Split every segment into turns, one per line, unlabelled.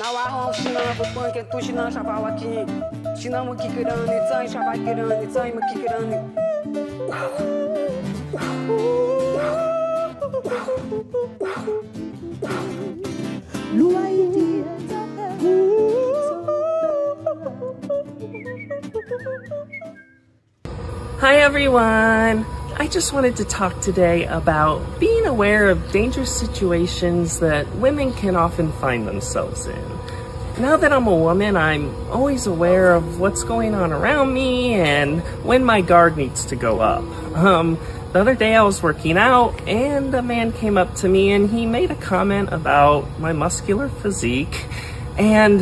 Awa shina butwan ke tu shina shabawa ki. Shina mu kikirani tsai shabakirani tsai mu kikirani.
Hi everyone! I just wanted to talk today about being aware of dangerous situations that women can often find themselves in. Now that I'm a woman, I'm always aware of what's going on around me and when my guard needs to go up. The other day I was working out and a man came up to me and he made a comment about my muscular physique, and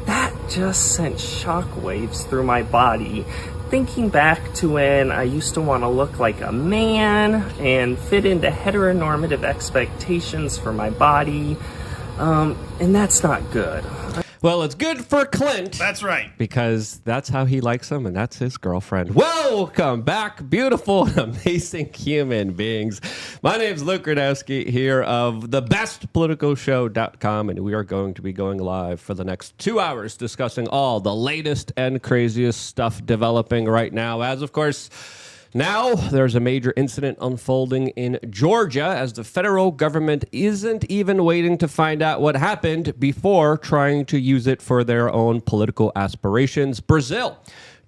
that just sent shockwaves through my body. Thinking back to when I used to want to look like a man and fit into heteronormative expectations for my body, and that's not good.
Well, it's good for Clint.
That's right.
Because that's how he likes them, and that's his girlfriend. Welcome back, beautiful, amazing human beings. My name's Luke Gradowski here of thebestpoliticalshow.com, and we are going to be going live for the next 2 hours discussing all the latest and craziest stuff developing right now. As, of course, now, there's a major incident unfolding in Georgia as the federal government isn't even waiting to find out what happened before trying to use it for their own political aspirations. Brazil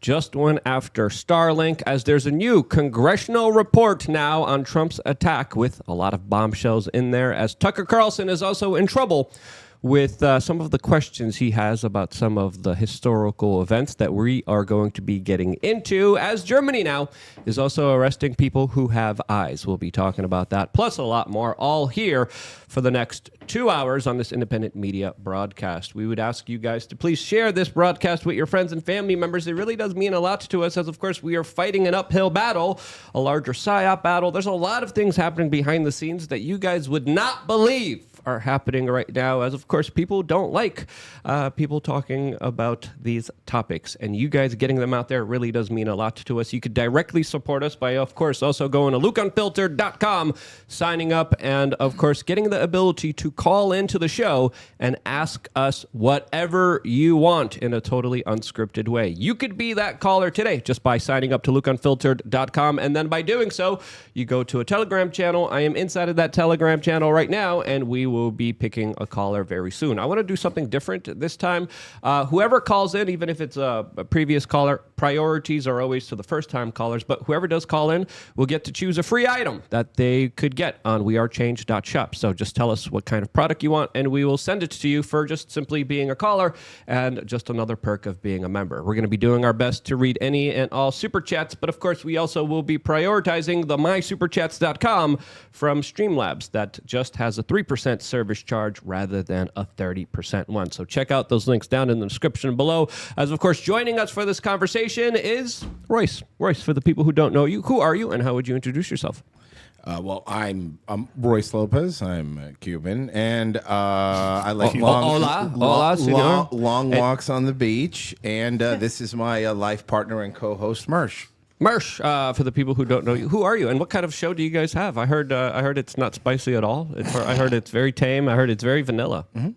just went after Starlink as there's a new congressional report now on Trump's attack with a lot of bombshells in there, as Tucker Carlson is also in trouble with some of the questions he has about some of the historical events that we are going to be getting into, as Germany now is also arresting people who have eyes. We'll be talking about that, plus a lot more, all here for the next 2 hours on this independent media broadcast. We would ask you guys to please share this broadcast with your friends and family members. It really does mean a lot to us, as of course we are fighting an uphill battle, a larger PSYOP battle. There's a lot of things happening behind the scenes that you guys would not believe are happening right now, as of course people don't like people talking about these topics, and you guys getting them out there really does mean a lot to us. You could directly support us by, of course, also going to LukeUnfiltered.com, signing up, and of course getting the ability to call into the show and ask us whatever you want in a totally unscripted way. You could be that caller today just by signing up to LukeUnfiltered.com, and then by doing so, you go to a Telegram channel. I am inside of that Telegram channel right now, and we will be picking a caller very soon. I want to do something different this time. Whoever calls in, even if it's a previous caller, priorities are always to the first-time callers, but whoever does call in will get to choose a free item that they could get on wearechange.shop. So just tell us what kind of product you want, and we will send it to you for just simply being a caller and just another perk of being a member. We're going to be doing our best to read any and all super chats, but of course we also will be prioritizing the mysuperchats.com from Streamlabs that just has a 3% service charge rather than a 30% one. So check out those links down in the description below. As of course, joining us for this conversation is Royce. Royce, for the people who don't know you, who are you and how would you introduce yourself?
Well, I'm Royce Lopez. I'm Cuban, and I like long walks on the beach. And this is my life partner and co-host, Mersh.
Mersh, for the people who don't know you, who are you, and what kind of show do you guys have? I heard it's not spicy at all. I heard it's very tame. I heard it's very vanilla.
Mm-hmm.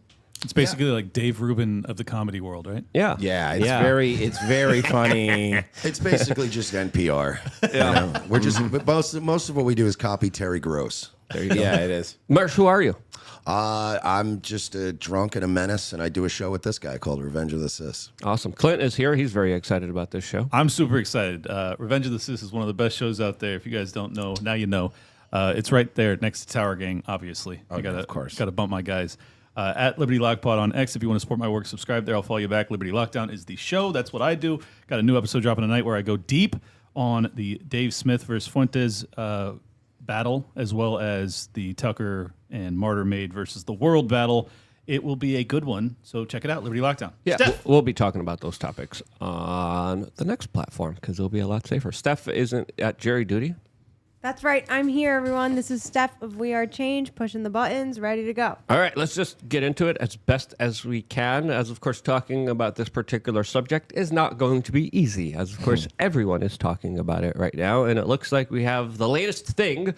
It's basically like Dave Rubin of the comedy world, right?
Yeah,
It's very funny.
It's basically just NPR.
Yeah,
you know? We're just most of what we do is copy Terry Gross.
There you go.
Yeah, it is.
Mersh, who are you?
I'm just a drunk and a menace, and I do a show with this guy called Revenge of the Sis.
Awesome. Clint is here. He's very excited about this show.
I'm super excited. Revenge of the Sis is one of the best shows out there. If you guys don't know, now you know. It's right there next to Tower Gang, obviously.
Of course.
Got to bump my guys. At Liberty Lockpod on X. If you want to support my work, subscribe there. I'll follow you back. Liberty Lockdown is the show. That's what I do. Got a new episode dropping tonight where I go deep on the Dave Smith versus Fuentes battle, as well as the Tucker and Martyr Maid versus the World battle. It will be a good one, so check it out, Liberty Lockdown.
Yeah,
Steph.
we'll be talking about those topics on the next platform because it'll be a lot safer. Steph isn't at jury duty.
That's right. I'm here, everyone. This is Steph of We Are Change, pushing the buttons, ready to go.
All right, let's just get into it as best as we can. As, of course, talking about this particular subject is not going to be easy. As, of course, everyone is talking about it right now. And it looks like we have the latest thing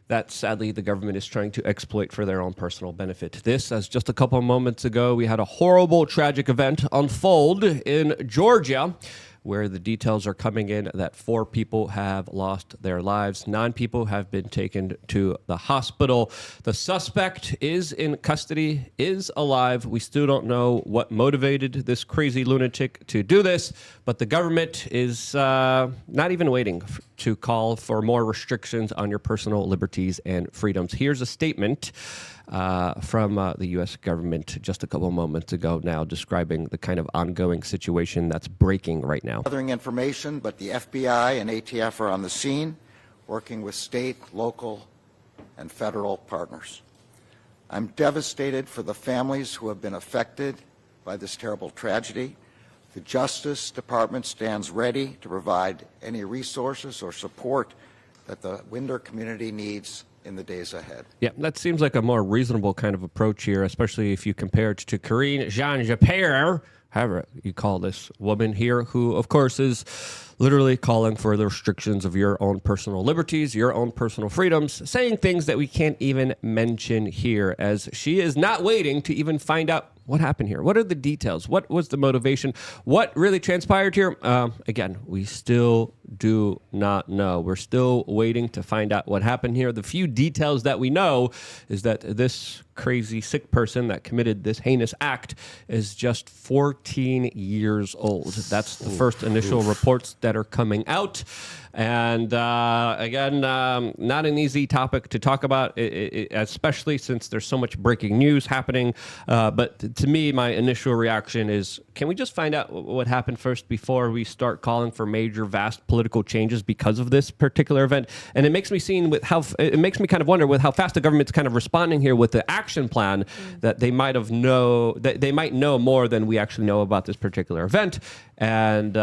that sadly the government is trying to exploit for their own personal benefit. This, as just a couple of moments ago, we had a horrible, tragic event unfold in Georgia, where the details are coming in that 4 people have lost their lives. 9 people have been taken to the hospital. The suspect is in custody, is alive. We still don't know what motivated this crazy lunatic to do this, but the government is not even waiting to call for more restrictions on your personal liberties and freedoms. Here's a statement from the U.S. government just a couple moments ago now, describing the kind of ongoing situation that's breaking right now.
Gathering information, but the FBI and ATF are on the scene, working with state, local, and federal partners. I'm devastated for the families who have been affected by this terrible tragedy. The Justice Department stands ready to provide any resources or support that the Winder community needs in the days ahead.
Yeah, that seems like a more reasonable kind of approach here, especially if you compare it to Karine Jean-Pierre, however you call this woman here, who, of course, is literally calling for the restrictions of your own personal liberties, your own personal freedoms, saying things that we can't even mention here, as she is not waiting to even find out what happened here. What are the details? What was the motivation? What really transpired here? Again, we still do not know. We're still waiting to find out what happened here. The few details that we know is that this crazy sick person that committed this heinous act is just 14 years old. That's the first initial reports that are coming out. And again, not an easy topic to talk about, especially since there's so much breaking news happening. But to me, my initial reaction is, can we just find out what happened first before we start calling for major, vast political changes because of this particular event? And it makes me kind of wonder with how fast the government's kind of responding here with the action plan, that they might know more than we actually know about this particular event. And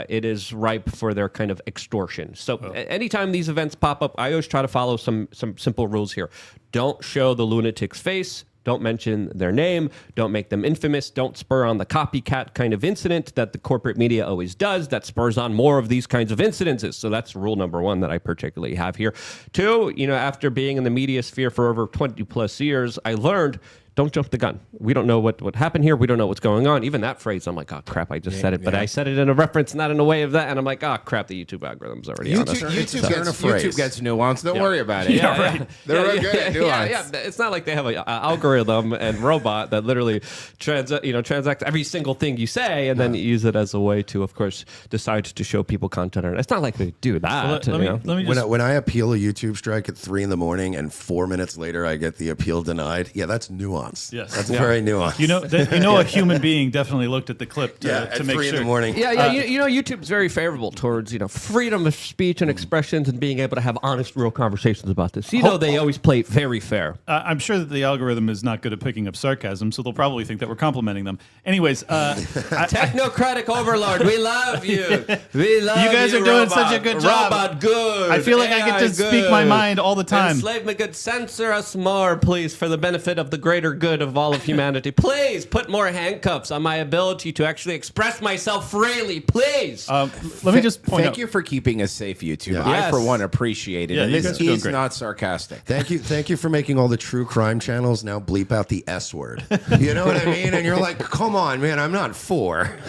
it is ripe for their kind of extortion. So anytime these events pop up, I always try to follow some simple rules here. Don't show the lunatic's face. Don't mention their name. Don't make them infamous. Don't spur on the copycat kind of incident that the corporate media always does. That spurs on more of these kinds of incidences. So that's rule number 1 that I particularly have here. 2, after being in the media sphere for over 20 plus years, I learned, don't jump the gun. We don't know what happened here. We don't know what's going on. Even that phrase, I'm like, oh, crap, I just said it. But I said it in a reference, not in a way of that. And I'm like, oh, crap, the YouTube algorithm's already on us.
YouTube gets nuance. Don't worry about it.
Yeah, right.
They're real good at nuance.
Yeah. It's not like they have an algorithm and robot that literally transacts every single thing you say and then use it as a way to, of course, decide to show people content. It's not like they do that.
Let me just... when I appeal a YouTube strike at 3 a.m. and 4 minutes later I get the appeal denied, that's nuance.
Yes,
that's very nuanced.
A human being definitely looked at the clip to make sure.
3 in the morning.
YouTube's very favorable towards freedom of speech and expressions and being able to have honest, real conversations about this. They always play it very fair.
I'm sure that the algorithm is not good at picking up sarcasm, so they'll probably think that we're complimenting them. Anyways,
technocratic overlord, we love you. We love you.
You guys are doing such a good job.
Robot, good.
I feel like I get to speak my mind all the time.
Enslavement good. Censor us more, please, for the benefit of the greater good of all of humanity. Please put more handcuffs on my ability to actually express myself freely, please.
Let me just point out.
Thank you for keeping us safe, YouTube.
Yeah.
I, for one, appreciate it.
Yeah,
and
you
this
guys are doing
is
great.
not sarcastic.
Thank you for making all the true crime channels now bleep out the S word. You know what I mean? And you're like, come on, man, I'm not 4.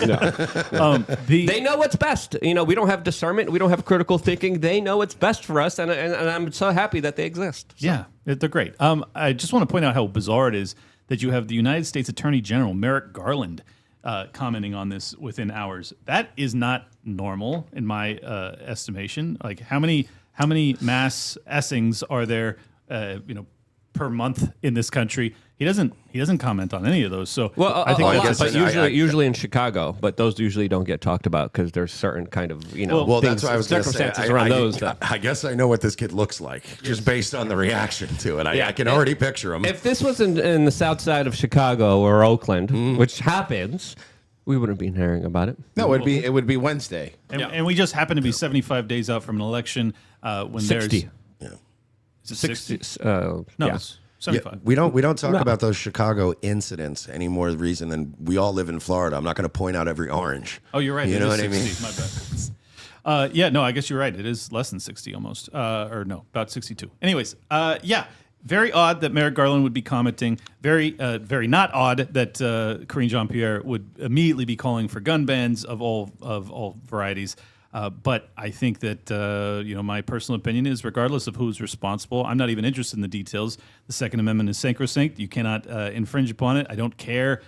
They know what's best. We don't have discernment. We don't have critical thinking. They know what's best for us, and I'm so happy that they exist. So.
Yeah, they're great. I just want to point out how bizarre it is that you have the United States Attorney General Merrick Garland commenting on this within hours. That is not normal in my estimation. Like how many mass essings are there, per month in this country? He doesn't comment on any of those. So
I think usually in Chicago, but those usually don't get talked about because there's certain kind of
that's what I was
circumstances
say.
around those.
I guess I know what this kid looks like just based on the reaction to it. I can already picture him.
If this was in the south side of Chicago or Oakland, which happens, we wouldn't be hearing about it.
No, it would be Wednesday,
and we just happen to be 75 days out from an election when
60.
Is it 60?
No,
it's 75.
Yeah, we don't talk about those Chicago incidents any more reason than we all live in Florida. I'm not going to point out every orange.
Oh, you're right.
You know what I mean?
My bad. Yeah, no, I guess you're right. It is less than 60 almost. Or no, about 62. Anyways, yeah, very odd that Merrick Garland would be commenting. Very not odd that Karine Jean-Pierre would immediately be calling for gun bans of all varieties. But I think that, my personal opinion is regardless of who's responsible, I'm not even interested in the details. The Second Amendment is sacrosanct. You cannot infringe upon it. I don't care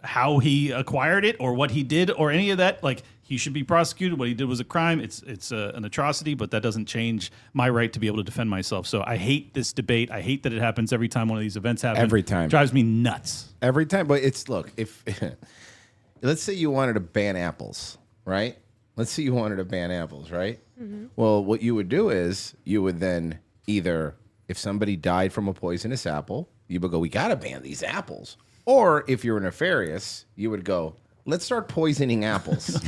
how he acquired it or what he did or any of that. Like, he should be prosecuted. What he did was a crime. It's an atrocity, but that doesn't change my right to be able to defend myself. So I hate this debate. I hate that it happens every time one of these events happens.
Every time.
It drives me nuts.
Every time. But look, if let's say you wanted to ban apples, right? Let's say you wanted to ban apples, right? Mm-hmm. Well, what you would do is you would then either, if somebody died from a poisonous apple, you would go, we got to ban these apples. Or if you're nefarious, you would go, let's start poisoning apples.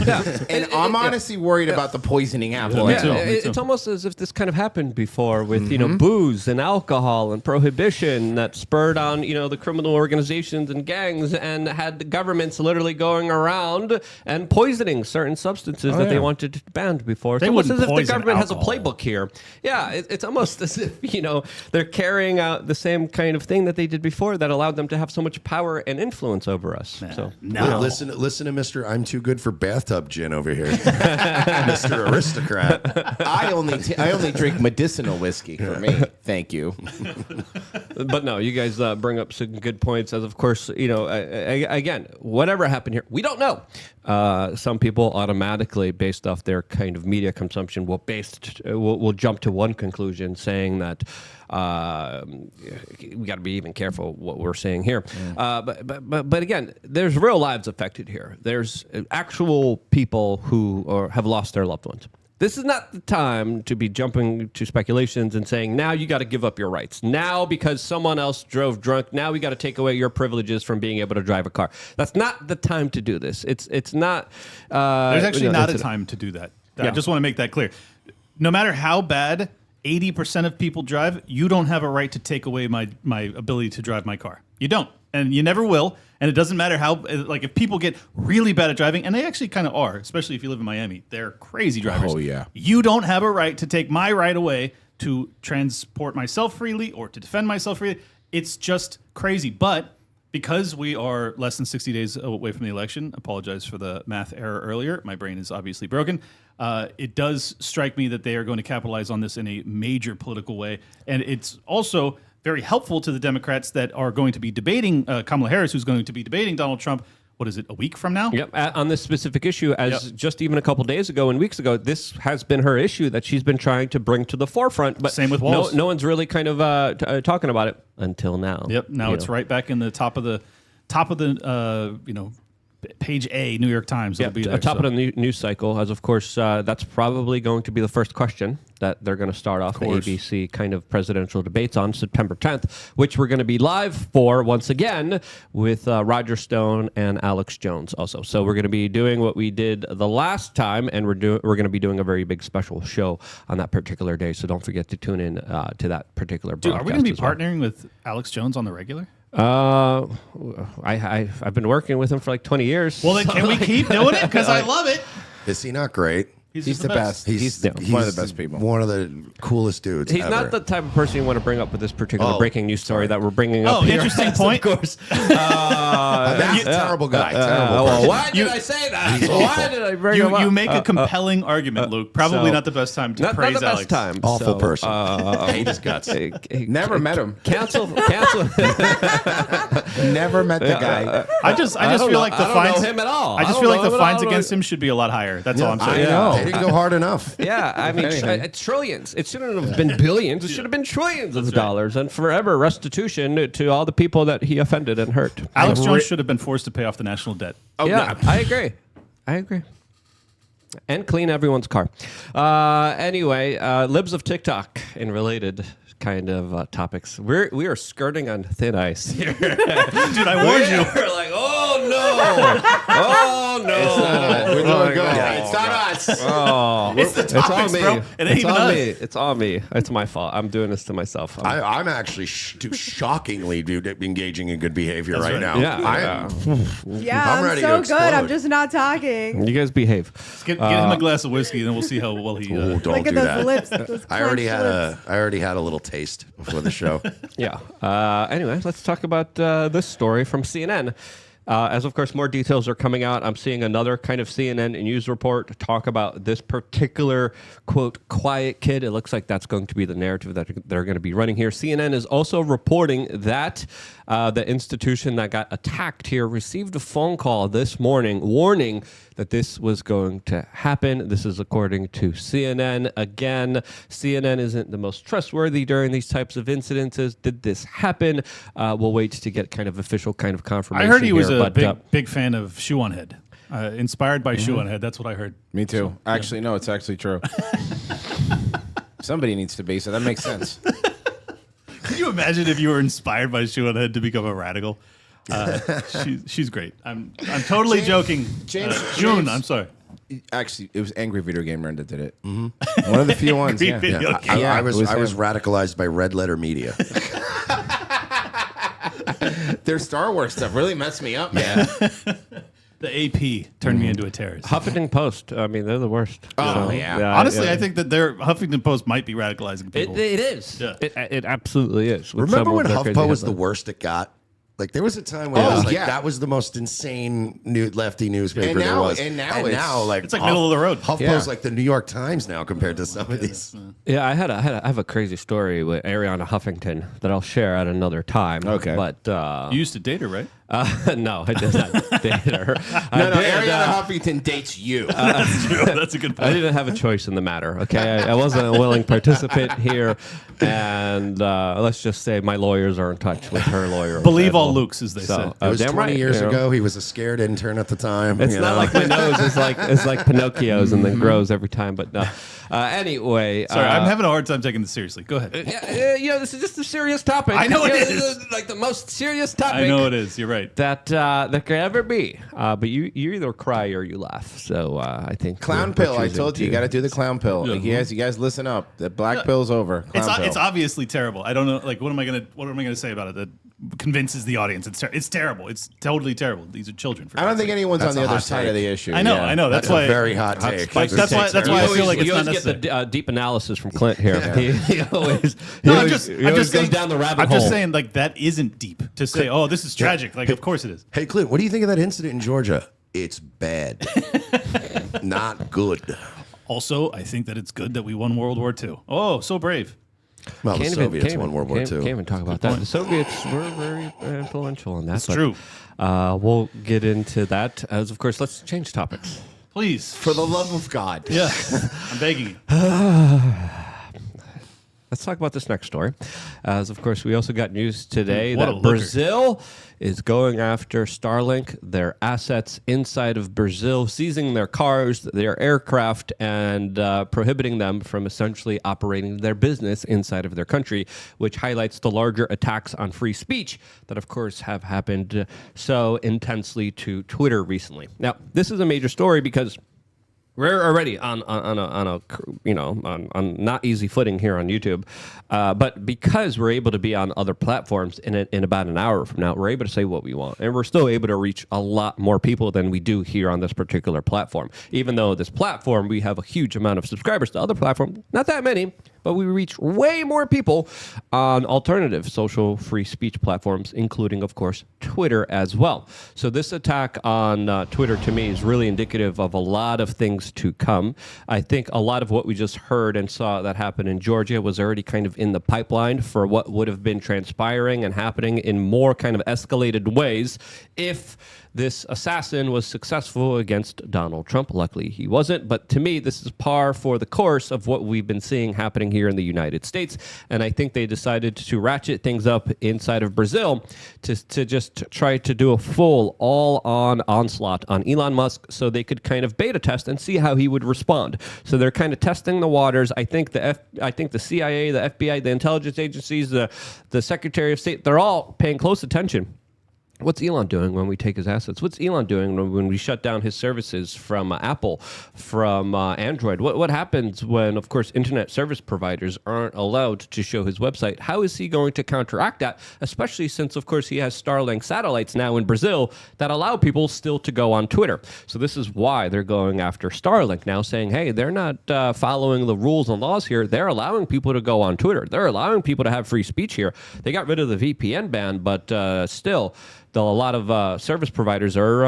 And I'm honestly worried about the poisoning apple.
Me too.
It's almost as if this kind of happened before with, booze and alcohol and prohibition that spurred on, the criminal organizations and gangs and had the governments literally going around and poisoning certain substances that they wanted to ban before. It's almost as if the government has a playbook here. Yeah, it's almost as if, they're carrying out the same kind of thing that they did before that allowed them to have so much power and influence over us. So
No. Listen to Mr. I'm too good for bathtub gin over here. Mr. Aristocrat.
I only drink medicinal whiskey for me. Thank you.
But no, you guys bring up some good points. As of course, again, whatever happened here, we don't know. Some people automatically, based off their kind of media consumption, will jump to one conclusion, saying that we got to be even careful what we're saying here. But again, there's real lives affected here. There's actual people who have lost their loved ones. This is not the time to be jumping to speculations and saying, now you got to give up your rights. Now, because someone else drove drunk, now we got to take away your privileges from being able to drive a car. That's not the time to do this. It's not.
There's actually not a time to do that. I just want to make that clear. No matter how bad 80% of people drive, you don't have a right to take away my ability to drive my car. You don't. And you never will. And it doesn't matter how, if people get really bad at driving, and they actually kind of are, especially if you live in Miami, they're crazy drivers.
Oh, yeah.
You don't have a right to take my right away to transport myself freely or to defend myself freely. It's just crazy. But because we are less than 60 days away from the election, apologize for the math error earlier. My brain is obviously broken. It does strike me that they are going to capitalize on this in a major political way. And it's also very helpful to the Democrats that are going to be debating Kamala Harris, who's going to be debating Donald Trump. What is it, a week from now?
Yep, on this specific issue, just even a couple days ago and weeks ago, this has been her issue that she's been trying to bring to the forefront. But
same with Walls.
No one's really kind of talking about it until now.
Yep, now it's right back in the top of the page A, New York Times. It'll be there,
top of the news cycle, as of course, that's probably going to be the first question that they're going to start off the ABC kind of presidential debates on September 10th, which we're going to be live for once again with Roger Stone and Alex Jones also. So we're going to be doing what we did the last time, and we're going to be doing a very big special show on that particular day. So don't forget to tune in to that particular broadcast.
Are we going to be partnering with Alex Jones on the regular?
I've been working with him for like 20 years.
Well, then can we keep doing it? Because I love it.
Is he not great?
He's the best. He's one of the best people.
One of the coolest dudes.
He's
ever.
not the type of person you want to bring up with this particular breaking news story that we're bringing up. Here.
Interesting point.
Of course.
He's a terrible guy. Terrible person.
Why did I say that? Why did I bring him up?
You make a compelling argument, Luke. Probably not the best time to praise
not the
Alex.
Best time.
Awful person. Hate his guts.
Never met him.
Cancel.
Never met the guy.
I just feel like the fines.
I don't know him at all.
I just feel like the fines against him should be a lot higher. That's all I'm saying.
I know.
They didn't go hard enough.
Yeah, I mean, it's trillions. It shouldn't have been billions. It should have been trillions of dollars, and forever restitution to all the people that he offended and hurt.
Alex Jones should have been forced to pay off the national debt.
Oh, yeah, I agree. And clean everyone's car. Anyway, libs of TikTok in related kind of topics. We are skirting on thin ice here.
Dude, I warned you.
We're like, oh no, oh no,
We're doing good.
God.
It's not us.
Oh,
It's the topics,
on me.
bro. It ain't
It's
even
on
us.
me. It's on me. It's my fault. I'm doing this to myself.
I'm actually shockingly engaging in good behavior right,
right.
now.
Yeah.
Yeah,
I'm
I'm
ready
so
to
good. I'm
explode.
just not talking.
You guys behave.
Get him a glass of whiskey, and then we'll see how well he.
Ooh, don't
Look
do
at those
that.
lips. Those
I already
clenched lips.
had a little taste before the show.
Yeah. Anyway, let's talk about this story from CNN. As of course more details are coming out, I'm seeing another kind of CNN news report talk about this particular, quote, quiet kid. It looks like that's going to be the narrative that they're going to be running here. CNN is also reporting that the institution that got attacked here received a phone call this morning warning that this was going to happen. This is according to CNN. Again, CNN isn't the most trustworthy during these types of incidences. Did this happen? We'll wait to get kind of official kind of
I
confirmation.
heard he was
here,
a big fan of Shoe on Head. Inspired by Shoe on Head. That's what I heard.
Me too. Actually, no, it's actually true. Somebody needs to base it. That makes sense.
Can you imagine if you were inspired by Shoe on Head to become a radical? She's great. I'm totally joking. June,
James-
I'm sorry.
Actually, it was Angry Video Game Nerd that did it. Mm-hmm. One of the few ones.
Angry
Yeah.
Video
Yeah.
Game.
I
it
was
him.
radicalized by Red Letter Media.
Their Star Wars stuff really messed me up, man.
The AP turned me into a terrorist.
Huffington Post. I mean, they're the worst.
Oh, yeah.
Honestly, I think that their Huffington Post might be radicalizing people.
It is.
Yeah.
It absolutely is. with
Remember
some
when
of their crazy
HuffPo was the
headlines.
worst it got? Like there was a time when it
Oh,
was like
yeah.
that was the most insane lefty newspaper
And
there
now-
was.
and now
like
It's like middle of the road.
HuffPo's
Yeah.
like the New York Times now compared to some of these.
Yeah, I have a crazy story with Ariana Huffington that I'll share at another time.
Okay.
But
You used to date her, right?
no, I did not date her.
No,
I did,
Ariana Huffington dates you.
That's true. That's a good
I
point.
didn't have a choice in the matter. Okay, I wasn't a willing participant here, and let's just say my lawyers are in touch with her lawyer.
Believe
and
all
well,
Lukes, as they say.
It was
damn
20
right,
years
you know.
ago. He was a scared intern at the time.
It's
you
not
know?
like my nose is like Pinocchio's and then grows every time. But no. Anyway,
Sorry, I'm having a hard time taking this seriously. Go ahead.
this is just a serious topic.
I know it
Yeah,
is.
this like the most serious topic.
I know it is. You're right.
That could ever be. But you either cry or you laugh. So I think
Clown
we're
pill. I
choosing
told you, you got to do the clown pill. Like, you guys listen up. The black pill's over. Clown pill.
It's obviously terrible. I don't know. Like, what am I gonna say about it that convinces the audience? It's terrible. It's totally terrible. These are children. For
I don't
God's
think
sake.
anyone's
That's
on
a
the other
hot
side
take.
of the issue.
I know.
Yeah.
I know. That's
a
why.
very hot take.
Like, that's why I feel like it's
you
not
always get
necessary.
the deep analysis from Clint here. He always,
No,
he
I'm
always,
just,
he
I'm
always
just
goes
saying,
down the rabbit
I'm
hole.
just saying, like, that isn't deep to say, oh, this is tragic. Like, of course it is.
Hey, Clint, what do you think of that incident in Georgia? It's bad. Not good.
Also, I think that it's good that we won World War II. Oh, so brave.
Well, the Soviets won World War
Can't
II.
even talk about that. The Soviets were very influential in that.
It's
but,
true.
We'll get into that. As of course, let's change topics.
Please.
For the love of God.
Yeah. I'm begging you.
Let's talk about this next story. As of course, we also got news today
What a
that
looker.
Brazil is going after Starlink, their assets inside of Brazil, seizing their cars, their aircraft, and prohibiting them from essentially operating their business inside of their country, which highlights the larger attacks on free speech that, of course, have happened so intensely to Twitter recently. Now, this is a major story because we're already on not easy footing here on YouTube, but because we're able to be on other platforms in about an hour from now, we're able to say what we want, and we're still able to reach a lot more people than we do here on this particular platform. Even though this platform we have a huge amount of subscribers, to other platforms not that many, but we reach way more people on alternative social free speech platforms, including, of course, Twitter as well. So this attack on Twitter, to me, is really indicative of a lot of things to come. I think a lot of what we just heard and saw that happen in Georgia was already kind of in the pipeline for what would have been transpiring and happening in more kind of escalated ways if this assassin was successful against Donald Trump. Luckily, he wasn't. But to me, this is par for the course of what we've been seeing happening here in the United States. And I think they decided to ratchet things up inside of Brazil to just try to do a full all-on onslaught on Elon Musk so they could kind of beta test and see how he would respond. So they're kind of testing the waters. I think the CIA, the FBI, the intelligence agencies, the Secretary of State, they're all paying close attention. What's Elon doing when we take his assets? What's Elon doing when we shut down his services from Apple, from Android? What happens when, of course, internet service providers aren't allowed to show his website? How is he going to counteract that, especially since, of course, he has Starlink satellites now in Brazil that allow people still to go on Twitter? So this is why they're going after Starlink now, saying, hey, they're not following the rules and laws here. They're allowing people to go on Twitter. They're allowing people to have free speech here. They got rid of the VPN ban, but still, a lot of service providers are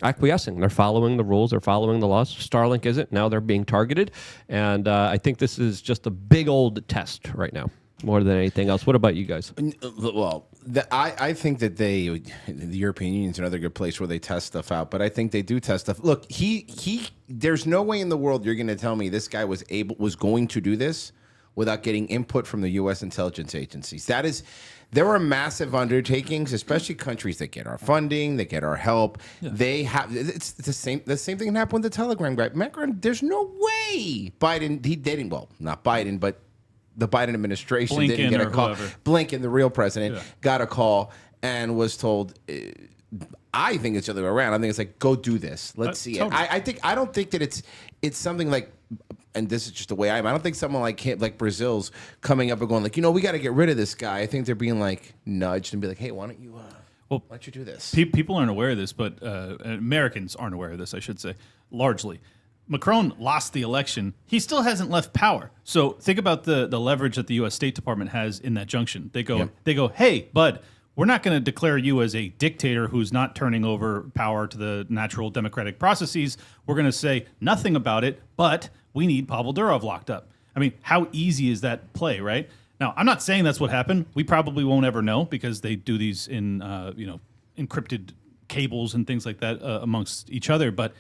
acquiescing. They're following the rules. They're following the laws. Starlink isn't. Now they're being targeted. And I think this is just a big old test right now, more than anything else. What about you guys?
Well, I think that the European Union is another good place where they test stuff out. But I think they do test stuff. Look, there's no way in the world you're going to tell me this guy was going to do this without getting input from the U.S. intelligence agencies. There are massive undertakings, especially countries that get our funding, that get our help. Yeah. They have it's the same. The same thing happened with the Telegram guy. Macron, there's no way Biden. He didn't. Well, not Biden, but the Biden administration didn't get a call. Whoever. Blinken, the real president, got a call and was told. I think it's the other way around. I think it's like, go do this. Let's see totally. It. I don't think that it's something like. And this is just the way I am. I don't think someone like Brazil's coming up and going like, we got to get rid of this guy. I think they're being like nudged and be like, hey, why don't you do this?
People aren't aware of this, but Americans aren't aware of this, I should say, largely. Macron lost the election. He still hasn't left power. So think about the leverage that the U.S. State Department has in that junction. They go, hey, bud, we're not going to declare you as a dictator who's not turning over power to the natural democratic processes. We're going to say nothing about it, but we need Pavel Durov locked up. I mean, how easy is that play, right? Now, I'm not saying that's what happened. We probably won't ever know because they do these in encrypted cables and things like that amongst each other. But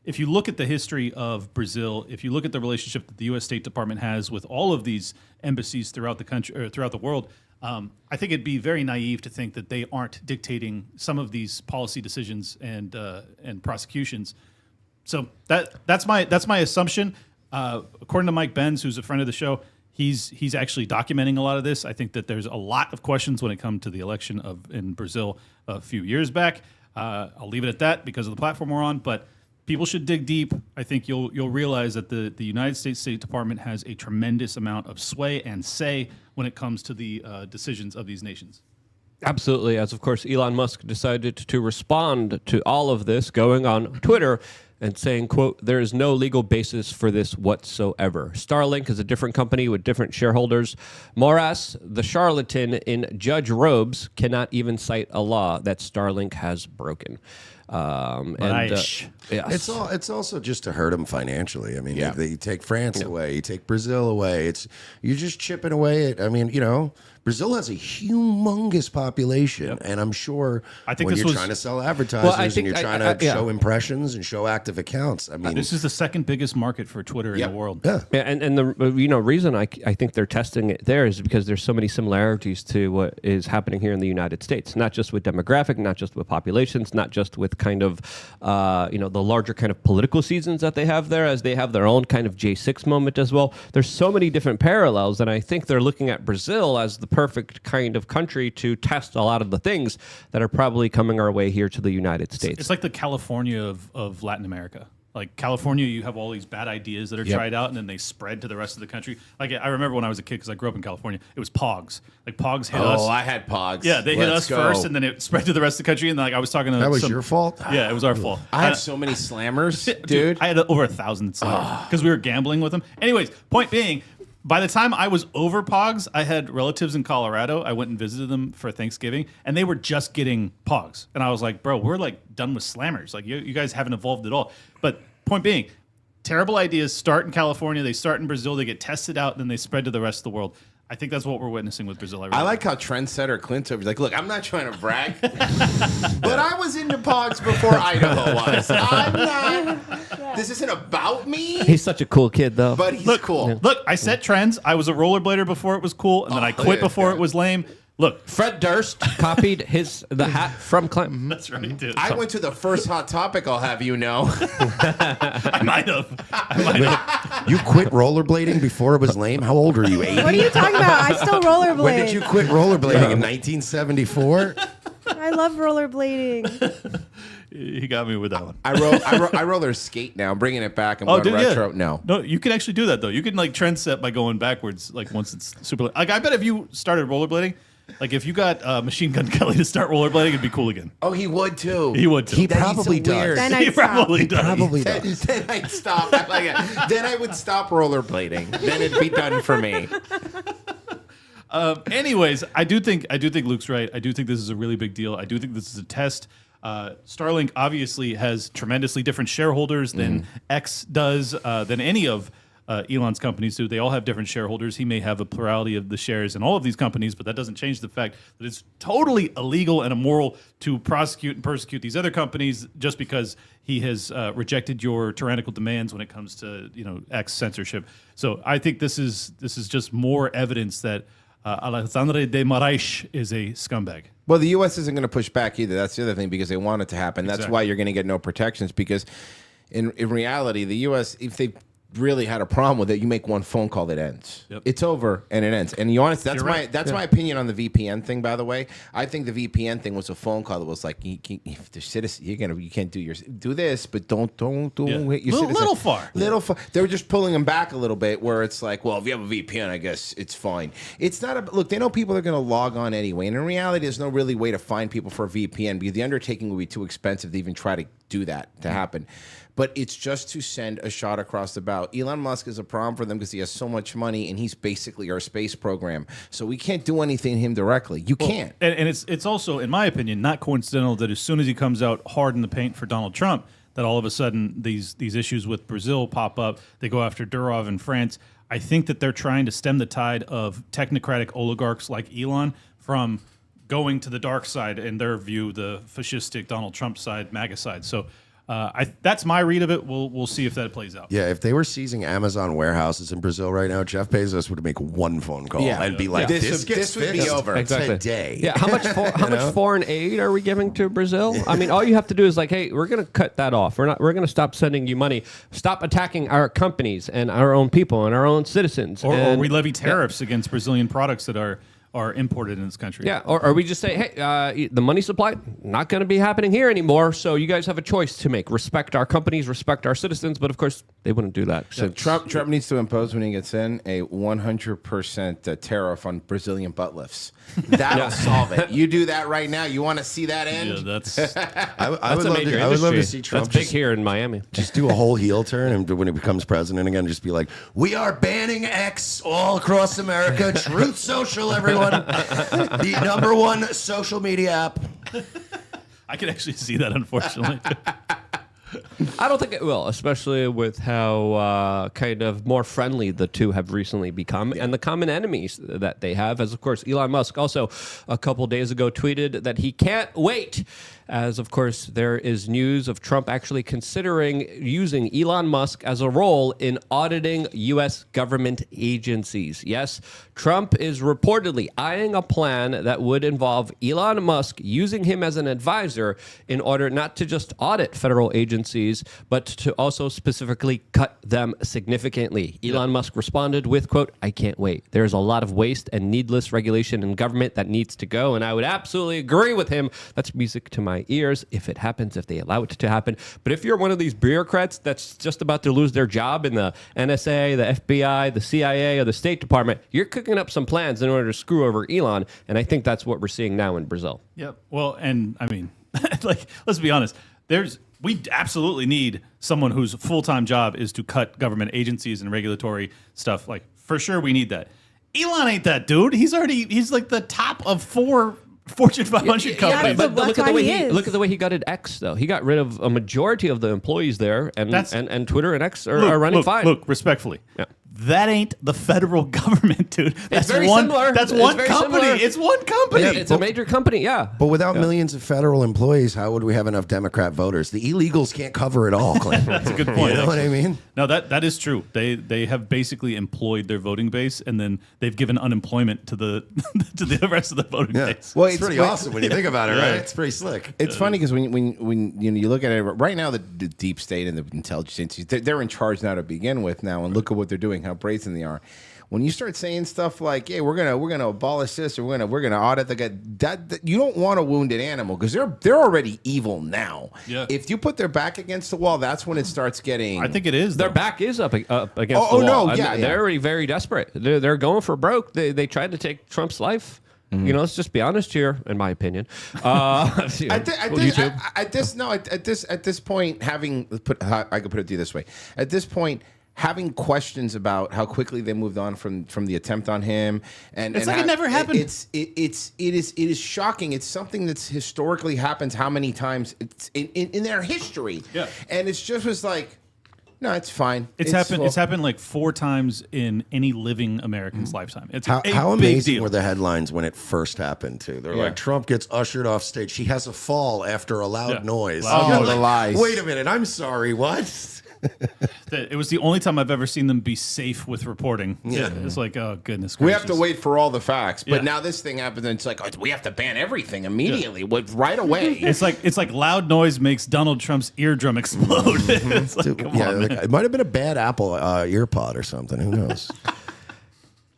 if you look at the history of Brazil, if you look at the relationship that the U.S. State Department has with all of these embassies throughout the country or throughout the world, I think it'd be very naive to think that they aren't dictating some of these policy decisions and prosecutions. So that's my assumption. According to Mike Benz, who's a friend of the show, he's actually documenting a lot of this. I think that there's a lot of questions when it comes to the election in Brazil a few years back. I'll leave it at that because of the platform we're on. But people should dig deep. I think you'll realize that the United States State Department has a tremendous amount of sway and say when it comes to the decisions of these nations.
Absolutely, as of course Elon Musk decided to respond to all of this going on Twitter and saying, quote, there is no legal basis for this whatsoever. Starlink is a different company with different shareholders. Moraes, the charlatan in judge robes, cannot even cite a law that Starlink has broken.
Yes. It's also just to hurt them financially. I mean, you take France away, you take Brazil away. You're just chipping away at. I mean, Brazil has a humongous population, and I'm sure when you're trying to sell advertisers and you're trying to show impressions and show active accounts. I mean,
this is the second biggest market for Twitter in the world.
Yeah, and the reason I think they're testing it there is because there's so many similarities to what is happening here in the United States. Not just with demographic, not just with populations, not just with kind of the larger kind of political seasons that they have there, as they have their own kind of J6 moment as well. There's so many different parallels, and I think they're looking at Brazil as the perfect kind of country to test a lot of the things that are probably coming our way here to the United States.
It's like the California of Latin America. Like California, you have all these bad ideas that are tried out, and then they spread to the rest of the country. Like I remember when I was a kid, because I grew up in California, it was Pogs. Like Pogs hit us.
Oh, I had Pogs.
Yeah, they hit us first, and then it spread to the rest of the country. And like I was talking to
that was your fault.
Yeah, it was our fault.
I had so many slammers, dude.
I had over 1,000 slammers because we were gambling with them. Anyways, point being, by the time I was over Pogs, I had relatives in Colorado. I went and visited them for Thanksgiving, and they were just getting Pogs. And I was like, bro, we're like done with slammers. Like you guys haven't evolved at all. But point being, terrible ideas start in California, they start in Brazil, they get tested out, and then they spread to the rest of the world. I think that's what we're witnessing with Brazil.
I like how trendsetter Clint's over. He's like, look, I'm not trying to brag, but I was into Pogs before Idaho was. I'm not. This isn't about me.
He's such a cool kid, though.
But he's cool.
Look, I set trends. I was a rollerblader before it was cool, and then I quit before it was lame. Look,
Fred Durst copied the hat from Clinton.
that's right, dude.
I went to the first Hot Topic, I'll have you know.
I might have.
You quit rollerblading before it was lame? How old are you, 80?
What are you talking about? I still rollerblade.
When did you quit rollerblading? In 1974?
I love rollerblading.
He got me with that one.
I roller skate now. I'm bringing it back. I'm going retro.
No, you can actually do that though. You can like trend set by going backwards. Like once it's super. Like I bet if you started rollerblading, like if you got Machine Gun Kelly to start rollerblading, it'd be cool again.
Oh, he would too.
He would too.
He probably
so weird.
does.
Then
He
I'd stop.
probably does.
Probably does.
Then I'd stop. I like it. Then I would stop rollerblading. Then it'd be done for me.
Anyways, I do think Luke's right. I do think this is a really big deal. I do think this is a test. Starlink obviously has tremendously different shareholders than X does, than any of Elon's companies do. They all have different shareholders. He may have a plurality of the shares in all of these companies, but that doesn't change the fact that it's totally illegal and immoral to prosecute and persecute these other companies just because he has rejected your tyrannical demands when it comes to X censorship. So I think this is just more evidence that Alexandre de Moraes is a scumbag.
Well, the U.S. isn't going to push back either. That's the other thing, because they want it to happen. That's why you're going to get no protections, because in reality, the U.S., if they really had a problem with it, you make one phone call that ends.
Yep.
It's over and it ends. And you honest, that's
You're
my
right.
that's my opinion on the VPN thing. By the way, I think the VPN thing was a phone call that was like, if the citizen, you can't do this, but don't hit your citizen.
Little far.
Little far. They were just pulling them back a little bit, where it's like, well, if you have a VPN, I guess it's fine. It's not a look. They know people are going to log on anyway, and in reality, there's no really way to find people for a VPN, because the undertaking would be too expensive to even try to do that to happen. But it's just to send a shot across the bow. Elon Musk is a problem for them because he has so much money, and he's basically our space program. So we can't do anything to him directly. You can't.
And it's also, in my opinion, not coincidental that as soon as he comes out hard in the paint for Donald Trump, that all of a sudden these issues with Brazil pop up. They go after Durov in France. I think that they're trying to stem the tide of technocratic oligarchs like Elon from going to the dark side, in their view, the fascistic Donald Trump side, MAGA side. So that's my read of it. We'll see if that plays out.
Yeah, if they were seizing Amazon warehouses in Brazil right now, Jeff Bezos would make one phone call and be like, "This
would be over
exactly.
today."
Yeah, how much foreign aid are we giving to Brazil? I mean, all you have to do is like, hey, we're going to cut that off. We're going to stop sending you money. Stop attacking our companies and our own people and our own citizens.
Or we levy tariffs against Brazilian products that are imported in this country.
Yeah, or we just say, hey, the money supply, not going to be happening here anymore, so you guys have a choice to make. Respect our companies, respect our citizens, but of course, they wouldn't do that.
So Trump needs to impose, when he gets in, a 100% tariff on Brazilian butt lifts. That'll solve it. You do that right now. You want to see that end?
Yeah, that's
I would love to see Trump
That's big here in Miami.
just do a whole heel turn, and when he becomes president again, just be like, "We are banning X all across America. Truth Social, everyone." The #1 social media app.
I can actually see that, unfortunately.
I don't think it will, especially with how kind of more friendly the two have recently become and the common enemies that they have. As, of course, Elon Musk also a couple days ago tweeted that he can't wait, as, of course, there is news of Trump actually considering using Elon Musk as a role in auditing U.S. government agencies. Yes, Trump is reportedly eyeing a plan that would involve Elon Musk using him as an advisor in order not to just audit federal agencies, but to also specifically cut them significantly. Elon Musk responded with, quote, "I can't wait. There's a lot of waste and needless regulation in government that needs to go." And I would absolutely agree with him. That's music to my ears if it happens, if they allow it to happen. But if you're one of these bureaucrats that's just about to lose their job in the NSA, the FBI, the CIA, or the State Department, you're cooking up some plans in order to screw over Elon. And I think that's what we're seeing now in Brazil.
Yep. Well, and I mean, like, let's be honest. We absolutely need someone whose full-time job is to cut government agencies and regulatory stuff. Like, for sure, we need that. Elon ain't that dude. He's like the top of 4 Fortune 500 companies.
But look at the way he gutted X, though. He got rid of a majority of the employees there, and Twitter and X are running fine.
Look, respectfully, That ain't the federal government, dude. That's
very
one.
similar.
That's
It's
one
very
company.
similar.
It's one company.
Yeah, it's a major company, yeah.
But without millions of federal employees, how would we have enough Democrat voters? The illegals can't cover it all, Clint.
That's a good point.
You know what I
actually.
mean?
No, that is true. They have basically employed their voting base, and then they've given unemployment to the to the rest of the voting base.
Well,
It's pretty awesome when you think about it, right? It's pretty slick.
It's funny because when you look at it right now, the deep state and the intelligence agencies, they're in charge now to begin with now, and look at what they're doing, how brazen they are. When you start saying stuff like, "Hey, we're gonna abolish this," or we're gonna audit the guy, that you don't want a wounded animal because they're already evil now.
Yeah.
If you put their back against the wall, that's when it starts getting.
I think it is.
Their
though.
back is up against the
Oh,
wall.
no,
I mean,
yeah.
They're already very desperate. They're going for broke. They tried to take Trump's life. You know, let's just be honest here, in my opinion.
At this point, I could put it to you this way. At this point, having questions about how quickly they moved on from the attempt on him, and
It's like it never happened.
It is shocking. It's something that's historically happens how many times it's in their history.
Yeah.
And it's just was like, no, it's fine.
It's happened like 4 times in any living American's lifetime. It's
How
a big
amazing
deal.
were the headlines when it first happened, too? They're like, Trump gets ushered off stage. He has a fall after a loud noise.
Loud
You're
noise.
The lies.
Wait a minute. I'm sorry. What?
It was the only time I've ever seen them be safe with reporting.
Yeah.
It's like, oh goodness
We
gracious.
have to wait for all the facts, but
Yeah.
now this thing happens, and it's like, oh, we have to ban everything immediately, right away.
It's like loud noise makes Donald Trump's eardrum explode. It's like, come
Yeah,
on,
like,
man.
it might have been a bad Apple ear pod or something. Who knows?